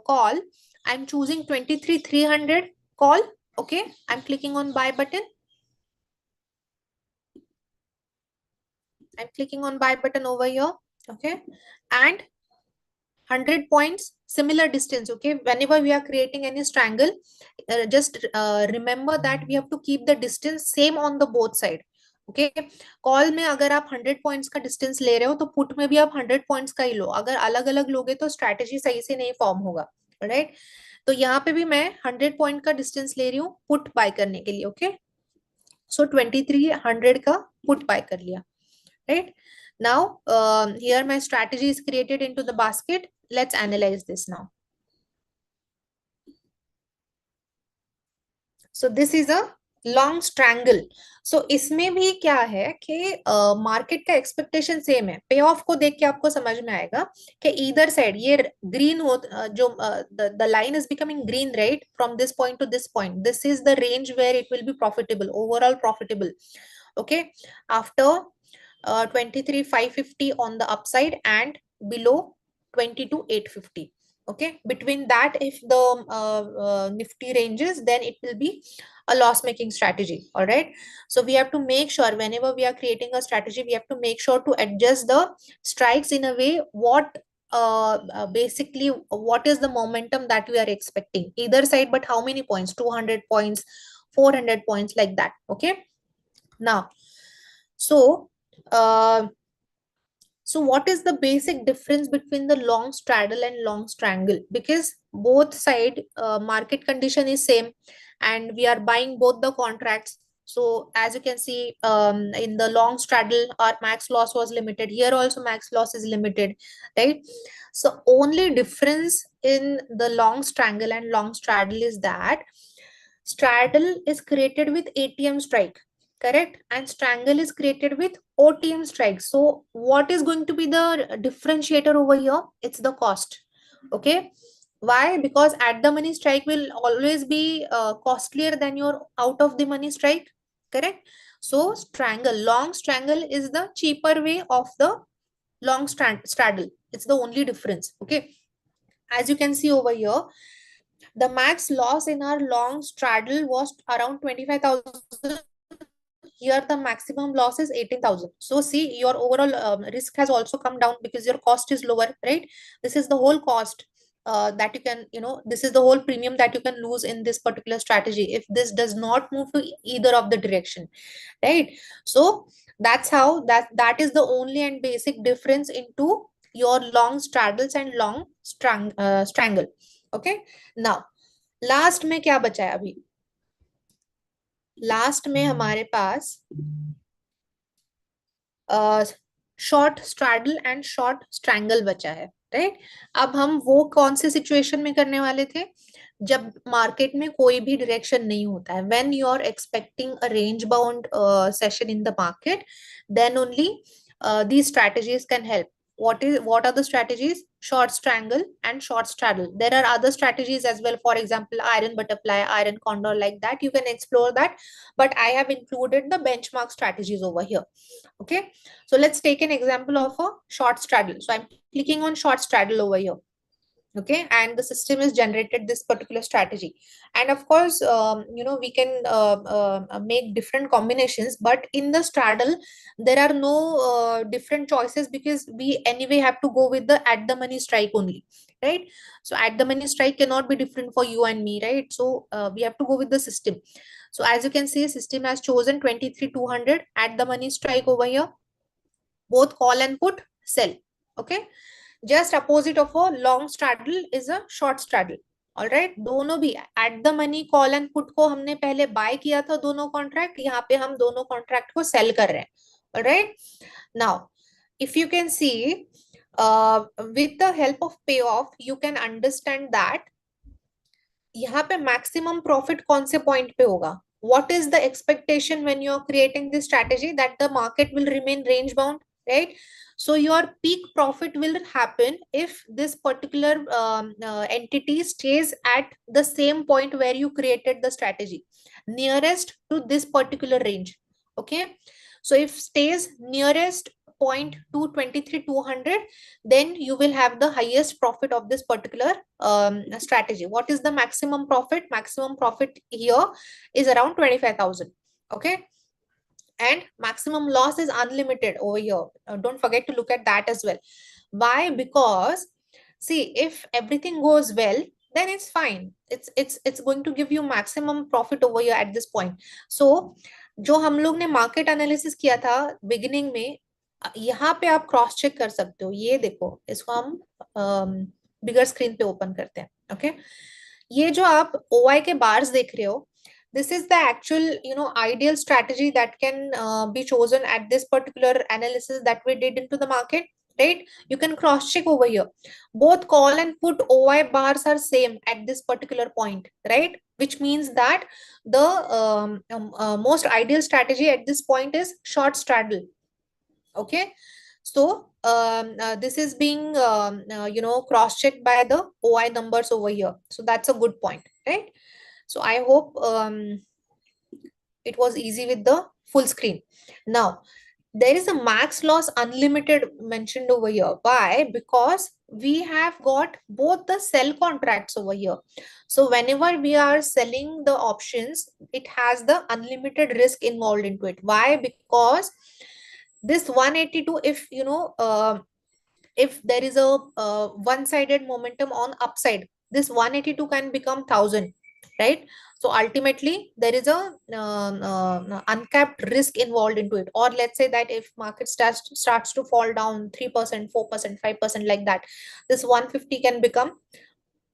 Speaker 1: call I'm choosing 23,300 call. Okay, I'm clicking on buy button. I'm clicking on buy button over here. Okay, and 100 points similar distance. Okay, whenever we are creating any strangle, just remember that we have to keep the distance same on the both side. Okay, call में अगर आप 100 points का distance ले रहे हो तो put में भी आप 100 पॉइंट्स का ही लो, अगर अलग अलग लोगे तो स्ट्रैटेजी सही से नहीं फॉर्म होगा, राइट. तो यहाँ पे भी मैं 100 पॉइंट का डिस्टेंस ले रही हूँ पुट बाय करने के लिए. ओके, सो 2300 का पुट बाय कर लिया, right. Now here my strategy is created into the basket. Let's analyze this now. So this is a long strangle. So इसमें भी क्या है कि मार्केट का एक्सपेक्टेशन सेम है. पे ऑफ को देख के आपको समझ में आएगा कि इधर साइड ये ग्रीन हो, जो the line is becoming green, right, from this point to this point. This is the range where it will be profitable, overall profitable. Okay, after 23,550 on the upside and below 22,850. Okay, between that, if the nifty ranges, then it will be a loss making strategy. All right, so we have to make sure whenever we are creating a strategy, we have to make sure to adjust the strikes in a way what basically what is the momentum that we are expecting either side, but how many points, 200 points, 400 points, like that. Okay, now, so, uh, so what is the basic difference between the long straddle and long strangle? Because both side market condition is same, and we are buying both the contracts. So as you can see, in the long straddle, our max loss was limited. Here also max loss is limited, right? So only difference in the long strangle and long straddle is that straddle is created with ATM strike, correct, and strangle is created with OTM strike. So what is going to be the differentiator over here? It's the cost. Okay, why? Because at the money strike will always be costlier than your out of the money strike, correct. So strangle, long strangle is the cheaper way of the long straddle. It's the only difference. Okay, as you can see over here, the max loss in our long straddle was around 25,000. Here the maximum loss is 18,000. So see, your overall risk has also come down because your cost is lower, right? This is the whole cost that you can, this is the whole premium that you can lose in this particular strategy if this does not move to either of the direction, right? So that's how that is the only and basic difference into your long straddles and long strangle. Okay, now last में क्या बचा है अभी? Last में हमारे पास short straddle and short strangle बचा है, राइट. अब हम वो कौन से सिचुएशन में करने वाले थे? जब मार्केट में कोई भी डायरेक्शन नहीं होता है, when you are expecting a range bound session in the market, then only these strategies can help. What are the strategies? Short strangle and short straddle. There are other strategies as well, for example iron butterfly, iron condor, like that. You can explore that, but I have included the benchmark strategies over here. Okay, so let's take an example of a short straddle. So I'm clicking on short straddle over here. Okay, and the system is generated this particular strategy, and of course, we can make different combinations, but in the straddle there are no different choices, because we anyway have to go with the at the money strike only, right? So at the money strike cannot be different for you and me, right? So we have to go with the system. So as you can see, system has chosen 23,200 at the money strike over here, both call and put, sell. Okay, just opposite of a long straddle is a short straddle. All right, दोनों भी eight the money call and put को हमने पहले bye किया था दोनों contract, यहाँ पे हम दोनों कॉन्ट्रैक्ट को सेल कर रहे हैं. All right, now if you can see with the help of pay off, you can understand that यहाँ पे मैक्सिमम प्रॉफिट कौन से पॉइंट पे होगा. what is the expectation when you are creating this strategy? That the market will remain range bound, right? So your peak profit will happen if this particular entity stays at the same point where you created the strategy, nearest to this particular range. Okay, so if stays nearest point to 23,200, then you will have the highest profit of this particular strategy. What is the maximum profit? Maximum profit here is around 25,000. Okay, and maximum loss is unlimited over here. Don't forget to look at that as well. Why? Because see, if everything goes well, then it's fine. It's going to give you maximum profit over here at this point. So जो हम लोग ने market analysis किया था beginning में, यहाँ पे आप क्रॉस चेक कर सकते हो. ये देखो, इसको हम बिगर स्क्रीन पे ओपन करते हैं. ओके, ये जो आप ओआई के बार्स देख रहे हो, this is the actual ideal strategy that can be chosen at this particular analysis that we did into the market, right? You can cross check over here. Both call and put OI bars are same at this particular point, right? which means that the most ideal strategy at this point is short straddle. Okay, so this is being cross checked by the OI numbers over here, so that's a good point, right? So I hope it was easy with the full screen. Now there is a max loss unlimited mentioned over here. Why? Because we have got both the sell contracts over here. So whenever we are selling the options, it has the unlimited risk involved into it. Why? Because this 182, if if there is a one-sided momentum on upside, this 182 can become 1,000, right? So ultimately there is a uncapped risk involved into it. Or let's say that if market starts to fall down 3%, 4%, 5% like that, this 150 can become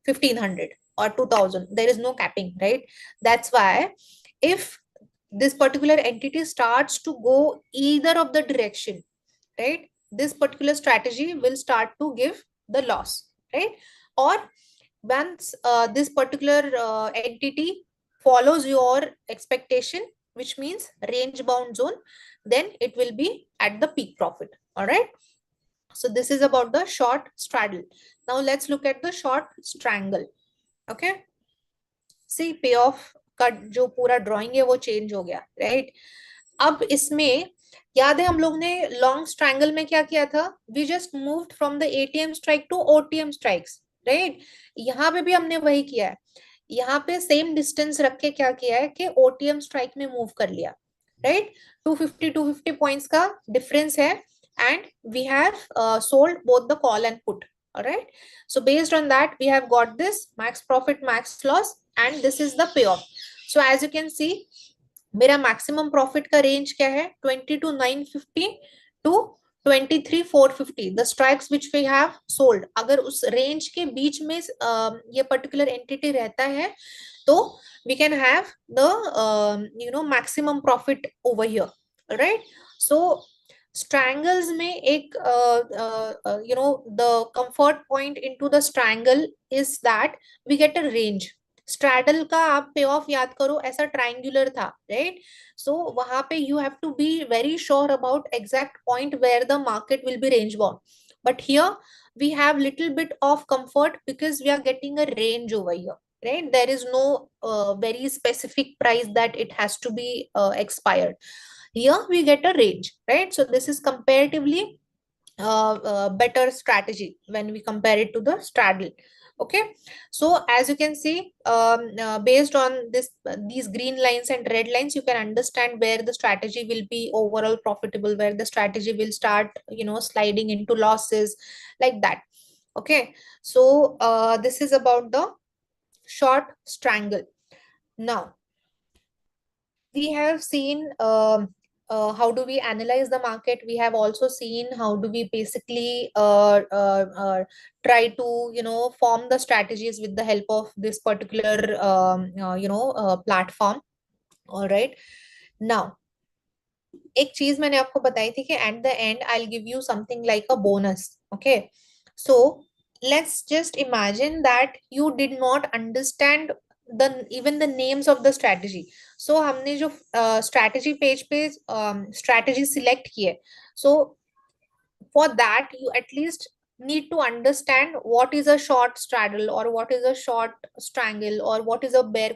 Speaker 1: 1,500 or 2,000. There is no capping, right? That's why if this particular entity starts to go either of the direction, right, this particular strategy will start to give the loss, right? Or once this particular entity follows your expectation, which means range bound zone, then it will be at the peak profit. All right, so this is about the short straddle. Now let's look at the short strangle. Okay, सी पे of का जो पूरा drawing है वो change हो गया, right? अब इसमें याद है हम लोग ने लॉन्ग स्ट्रैंगल में क्या किया था? We just moved from the ATM strike to OTM strikes, right? यहाँ पे भी हमने वही किया है। यहाँ पे सेम डिस्टेंस रख के क्या किया है कि ओटीएम स्ट्राइक में मूव कर लिया, राइट? 250 पॉइंट्स का डिफरेंस है and we have sold both the call and put. All right, so based on that we have got this max profit max loss and this is the payoff. So as you can see, मेरा maximum profit का range क्या है? 22,950 to 23,450. The strikes which we have sold, अगर उस range के बीच में ये particular entity रहता है तो we can have the maximum profit over here, right? So strangles में एक the comfort point into the strangle is that we get a range. Straddle का आप पे ऑफ याद करो, ऐसा ट्रायंगुलर था, राइट? सो वहां पे you have to be very sure about exact point where the market will be range bound. But here we have little bit of comfort because we are getting a range over here, right? There is no very specific price that it has to be expired. Here we get a range, right? So this is comparatively better strategy when we compare it to the straddle. Okay, so as you can see, based on these green lines and red lines, you can understand where the strategy will be overall profitable, where the strategy will start sliding into losses, like that. Okay, so this is about the short strangle. Now we have seen how do we analyze the market. We have also seen how do we basically try to form the strategies with the help of this particular platform. All right, now एक चीज मैंने आपको बताई थी कि at the and I will give you something like a bonus. Okay, so let's just imagine that you did not understand the even the names of the strategy. So हमने जो strategy page पे strategy select की है, so for that you at least need to understand what is a short straddle or what is a short strangle or what is a bear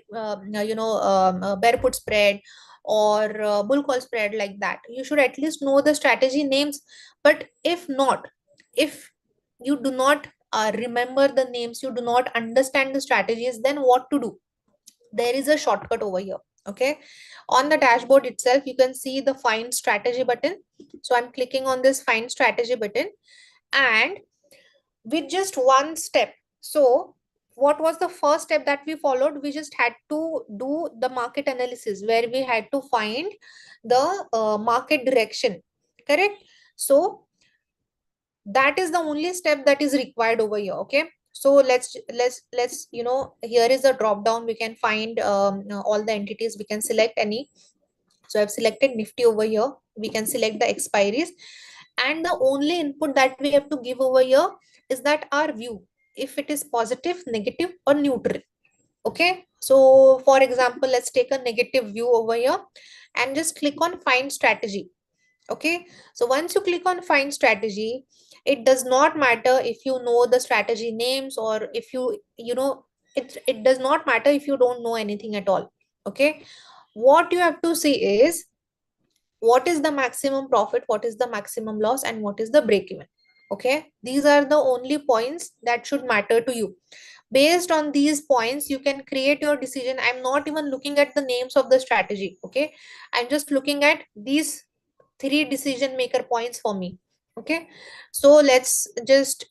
Speaker 1: put spread or bull call spread, like that. You should at least know the strategy names. But if not, if you do not remember the names, you do not understand the strategies, then what to do? There is a shortcut over here. Okay, on the dashboard itself you can see the find strategy button. So I'm clicking on this find strategy button, and with just one step, so what was the first step that we followed? We just had to do the market analysis where we had to find the market direction, correct? So that is the only step that is required over here. Okay, so let's here is a drop down. We can find all the entities. We can select any. So I've selected Nifty over here. We can select the expiries, and the only input that we have to give over here is that our view, if it is positive, negative or neutral. Okay, so for example, let's take a negative view over here and just click on find strategy. Okay, so once you click on find strategy, it does not matter if you know the strategy names, or if you know, it does not matter if you don't know anything at all. Okay, what you have to see is what is the maximum profit, what is the maximum loss, and what is the break even. Okay, these are the only points that should matter to you. Based on these points, you can create your decision. I'm not even looking at the names of the strategy. Okay, I'm just looking at these three decision maker points for me. Okay, so let's just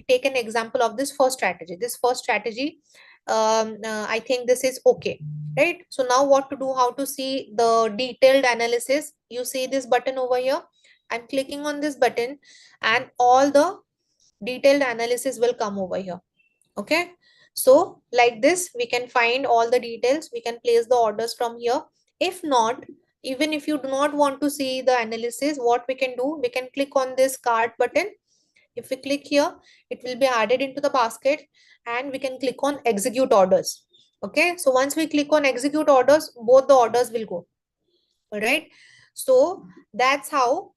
Speaker 1: take an example of this first strategy. This first strategy, I think this is okay, right? So now what to do, how to see the detailed analysis? You see this button over here. I'm clicking on this button and all the detailed analysis will come over here. Okay, so like this we can find all the details, we can place the orders from here. If not, even if you do not want to see the analysis, what we can do, we can click on this cart button. If we click here, it will be added into the basket, and we can click on execute orders. Okay, so once we click on execute orders, both the orders will go. All right, so that's how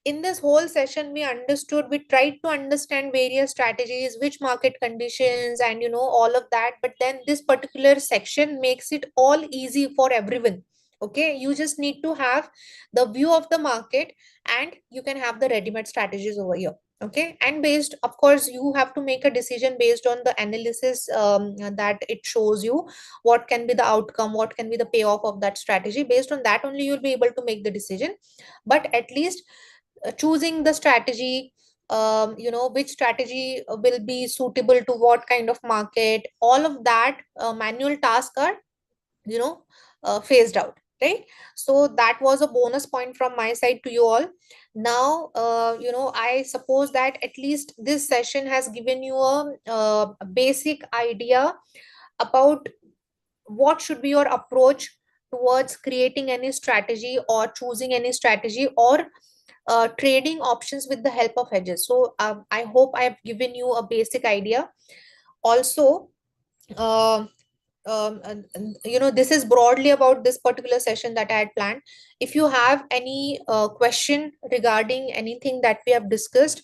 Speaker 1: in this whole session we tried to understand various strategies, which market conditions, and all of that. But then this particular section makes it all easy for everyone. Okay, you just need to have the view of the market, and you can have the ready-made strategies over here. Okay, and based, of course, you have to make a decision based on the analysis that it shows you, what can be the outcome, what can be the payoff of that strategy. Based on that only you'll be able to make the decision. But at least choosing the strategy, which strategy will be suitable to what kind of market, all of that manual tasks are you know phased out, right? So that was a bonus point from my side to you all. Now I suppose that at least this session has given you a basic idea about what should be your approach towards creating any strategy or choosing any strategy, or trading options with the help of hedges. So I hope I have given you a basic idea. Also, uh, this is broadly about this particular session that I had planned. If you have any question regarding anything that we have discussed,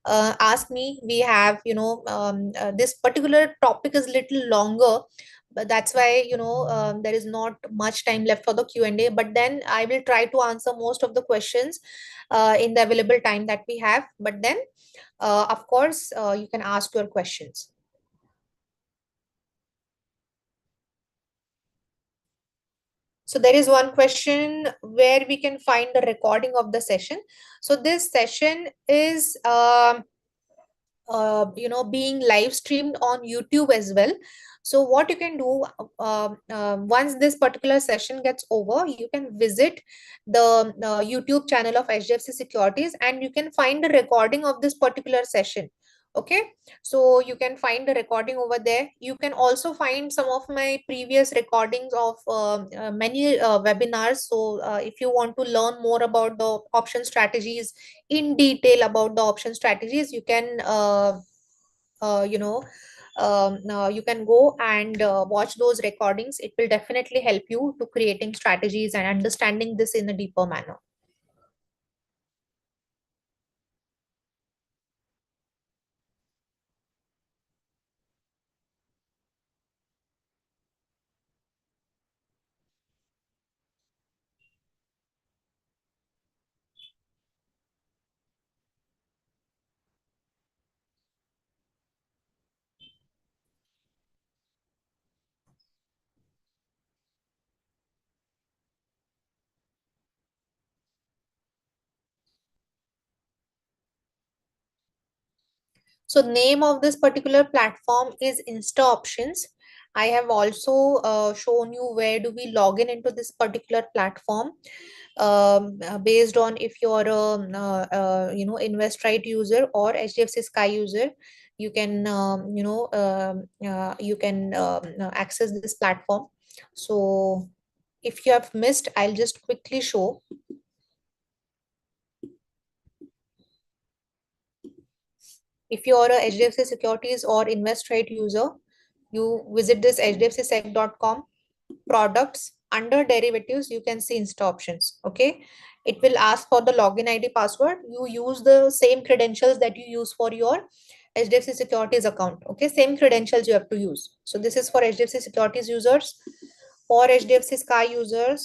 Speaker 1: ask me. We have, this particular topic is little longer, but that's why there is not much time left for the Q&A. But then I will try to answer most of the questions in the available time that we have. But then, of course, you can ask your questions. So there is one question where we can find the recording of the session. So this session is being live streamed on YouTube as well. So what you can do, once this particular session gets over, you can visit the YouTube channel of HDFC Securities, and you can find the recording of this particular session. Okay, so you can find the recording over there. You can also find some of my previous recordings of many webinars. So if you want to learn more about the option strategies, in detail about the option strategies, you can you can go and watch those recordings. It will definitely help you to creating strategies and understanding this in a deeper manner. So name of this particular platform is Insta Options. I have also shown you where do we log in into this particular platform, based on if you're a invest right user or HDFC Sky user. You can access this platform. So if you have missed, I'll just quickly show. If you're a HDFC Securities or invest right user, You visit this hdfcsec.com, products, under derivatives, you can see insta options. Okay. It will ask for the login ID password. You use the same credentials that you use for your HDFC Securities account. Okay. Same credentials you have to use. So this is for HDFC Securities users. For HDFC Sky users,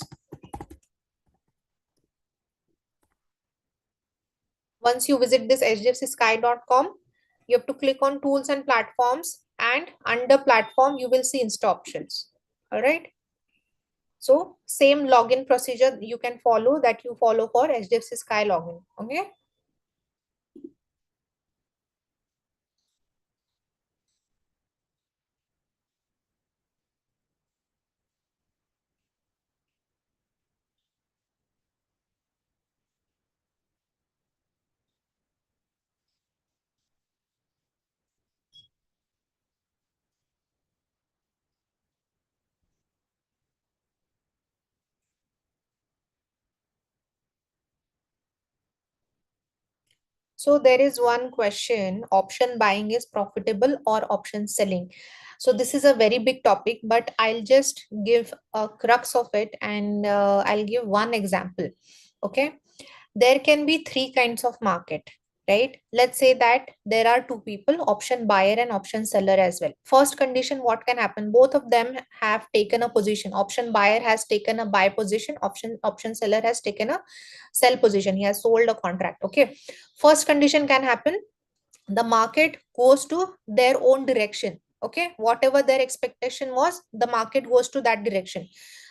Speaker 1: once you visit this hdfcsky.com, you have to click on tools and platforms, and under platform, you will see insta options. All right. So same login procedure you can follow that you follow for HDFC Sky login. Okay. So there is one question, option buying is profitable or option selling? So this is a very big topic, but I'll just give a crux of it, and I'll give one example. Okay. There can be three kinds of market, right? Let's say that there are two people, option buyer and option seller as well. First condition, what can happen? Both of them have taken a position. Option buyer has taken a buy position. Option seller has taken a sell position. He has sold a contract. Okay. First condition can happen, the market goes to their own direction. Okay, whatever their expectation was, the market goes to that direction.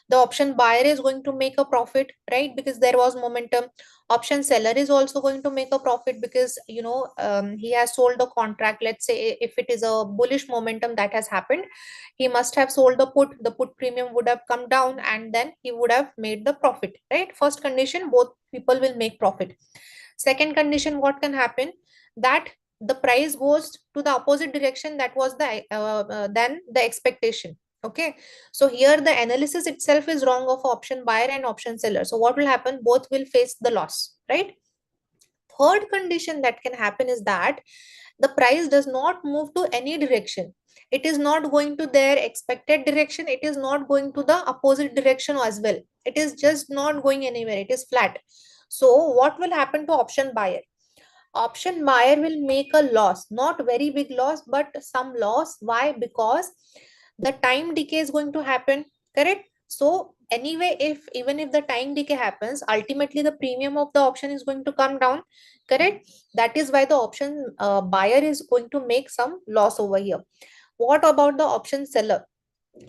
Speaker 1: The option buyer is going to make a profit, right? Because there was momentum. Option seller is also going to make a profit because he has sold the contract. Let's say if it is a bullish momentum that has happened, he must have sold the put premium would have come down, and then he would have made the profit, right? First condition, both people will make profit. Second condition, what can happen, that the price goes to the opposite direction, that was the then the expectation. Okay, so here the analysis itself is wrong of option buyer and option seller. So what will happen, both will face the loss, right? Third condition that can happen is that the price does not move to any direction. It is not going to their expected direction, it is not going to the opposite direction as well. It is just not going anywhere, it is flat. So what will happen to option buyer? Option buyer will make a loss, not very big loss, but some loss. Why? Because the time decay is going to happen, correct? So anyway, if even if the time decay happens, ultimately the premium of the option is going to come down, correct? That is why the option buyer is going to make some loss over here. What about the option seller?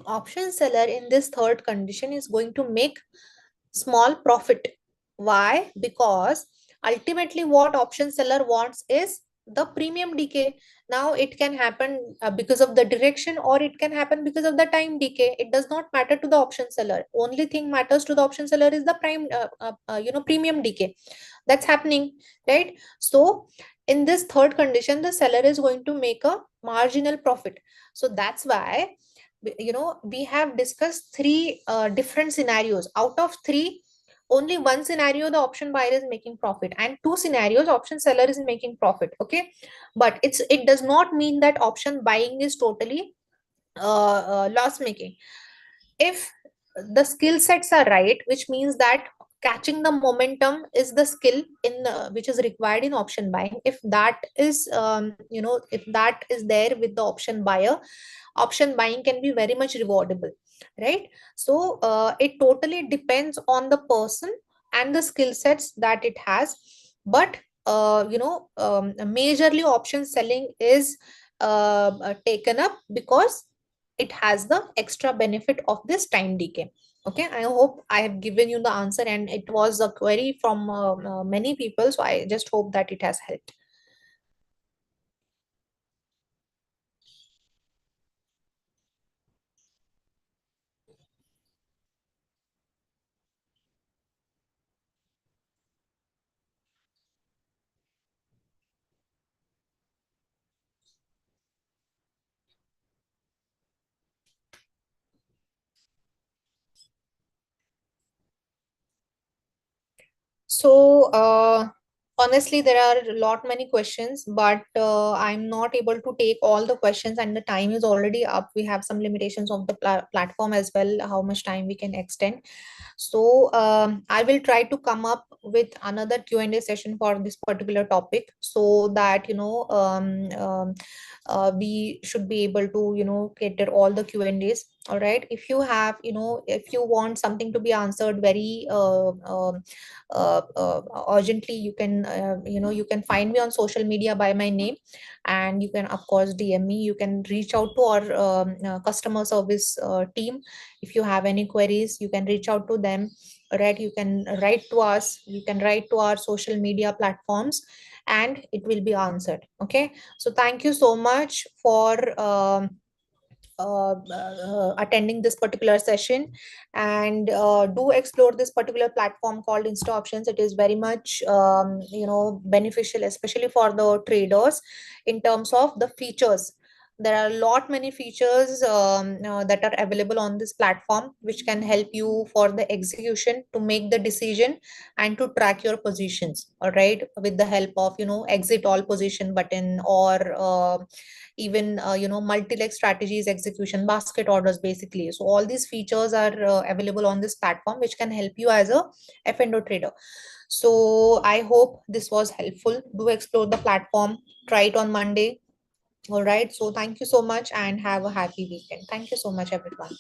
Speaker 1: Option seller in this third condition is going to make small profit. Why? Because ultimately what option seller wants is the premium decay. Now it can happen because of the direction, or it can happen because of the time decay. It does not matter to the option seller. Only thing matters to the option seller is the premium decay that's happening, right? So in this third condition, the seller is going to make a marginal profit. So that's why we have discussed three different scenarios. Out of three, only one scenario the option buyer is making profit, and two scenarios option seller is making profit. Okay, but it does not mean that option buying is totally loss making. If the skill sets are right, which means that catching the momentum is the skill in which is required in option buying. If that is if that is there with the option buyer, option buying can be very much rewardable, right? So it totally depends on the person and the skill sets that it has. But majorly option selling is taken up because it has the extra benefit of this time decay. Okay, I hope I have given you the answer, and it was a query from many people, so I just hope that it has helped. So Honestly, there are a lot many questions, but I'm not able to take all the questions, and the time is already up. We have some limitations of the platform as well, how much time we can extend. So I will try to come up with another Q&A session for this particular topic, so that we should be able to cater all the Q&As. All right. If you have, if you want something to be answered very urgently, you can you can find me on social media by my name, and you can of course DM me. You can reach out to our customer service team. If you have any queries, you can reach out to them. Right, you can write to us, you can write to our social media platforms, and it will be answered. Okay, so thank you so much for attending this particular session, and do explore this particular platform called Insta Options. It is very much beneficial, especially for the traders, in terms of the features. There are a lot many features that are available on this platform, which can help you for the execution, to make the decision, and to track your positions. All right, with the help of exit all position button, or even multi-leg strategies, execution, basket orders, basically. So all these features are available on this platform, which can help you as a F&O trader. So I hope this was helpful. Do explore the platform, try it on Monday. All right, so thank you so much, and have a happy weekend. Thank you so much, everyone.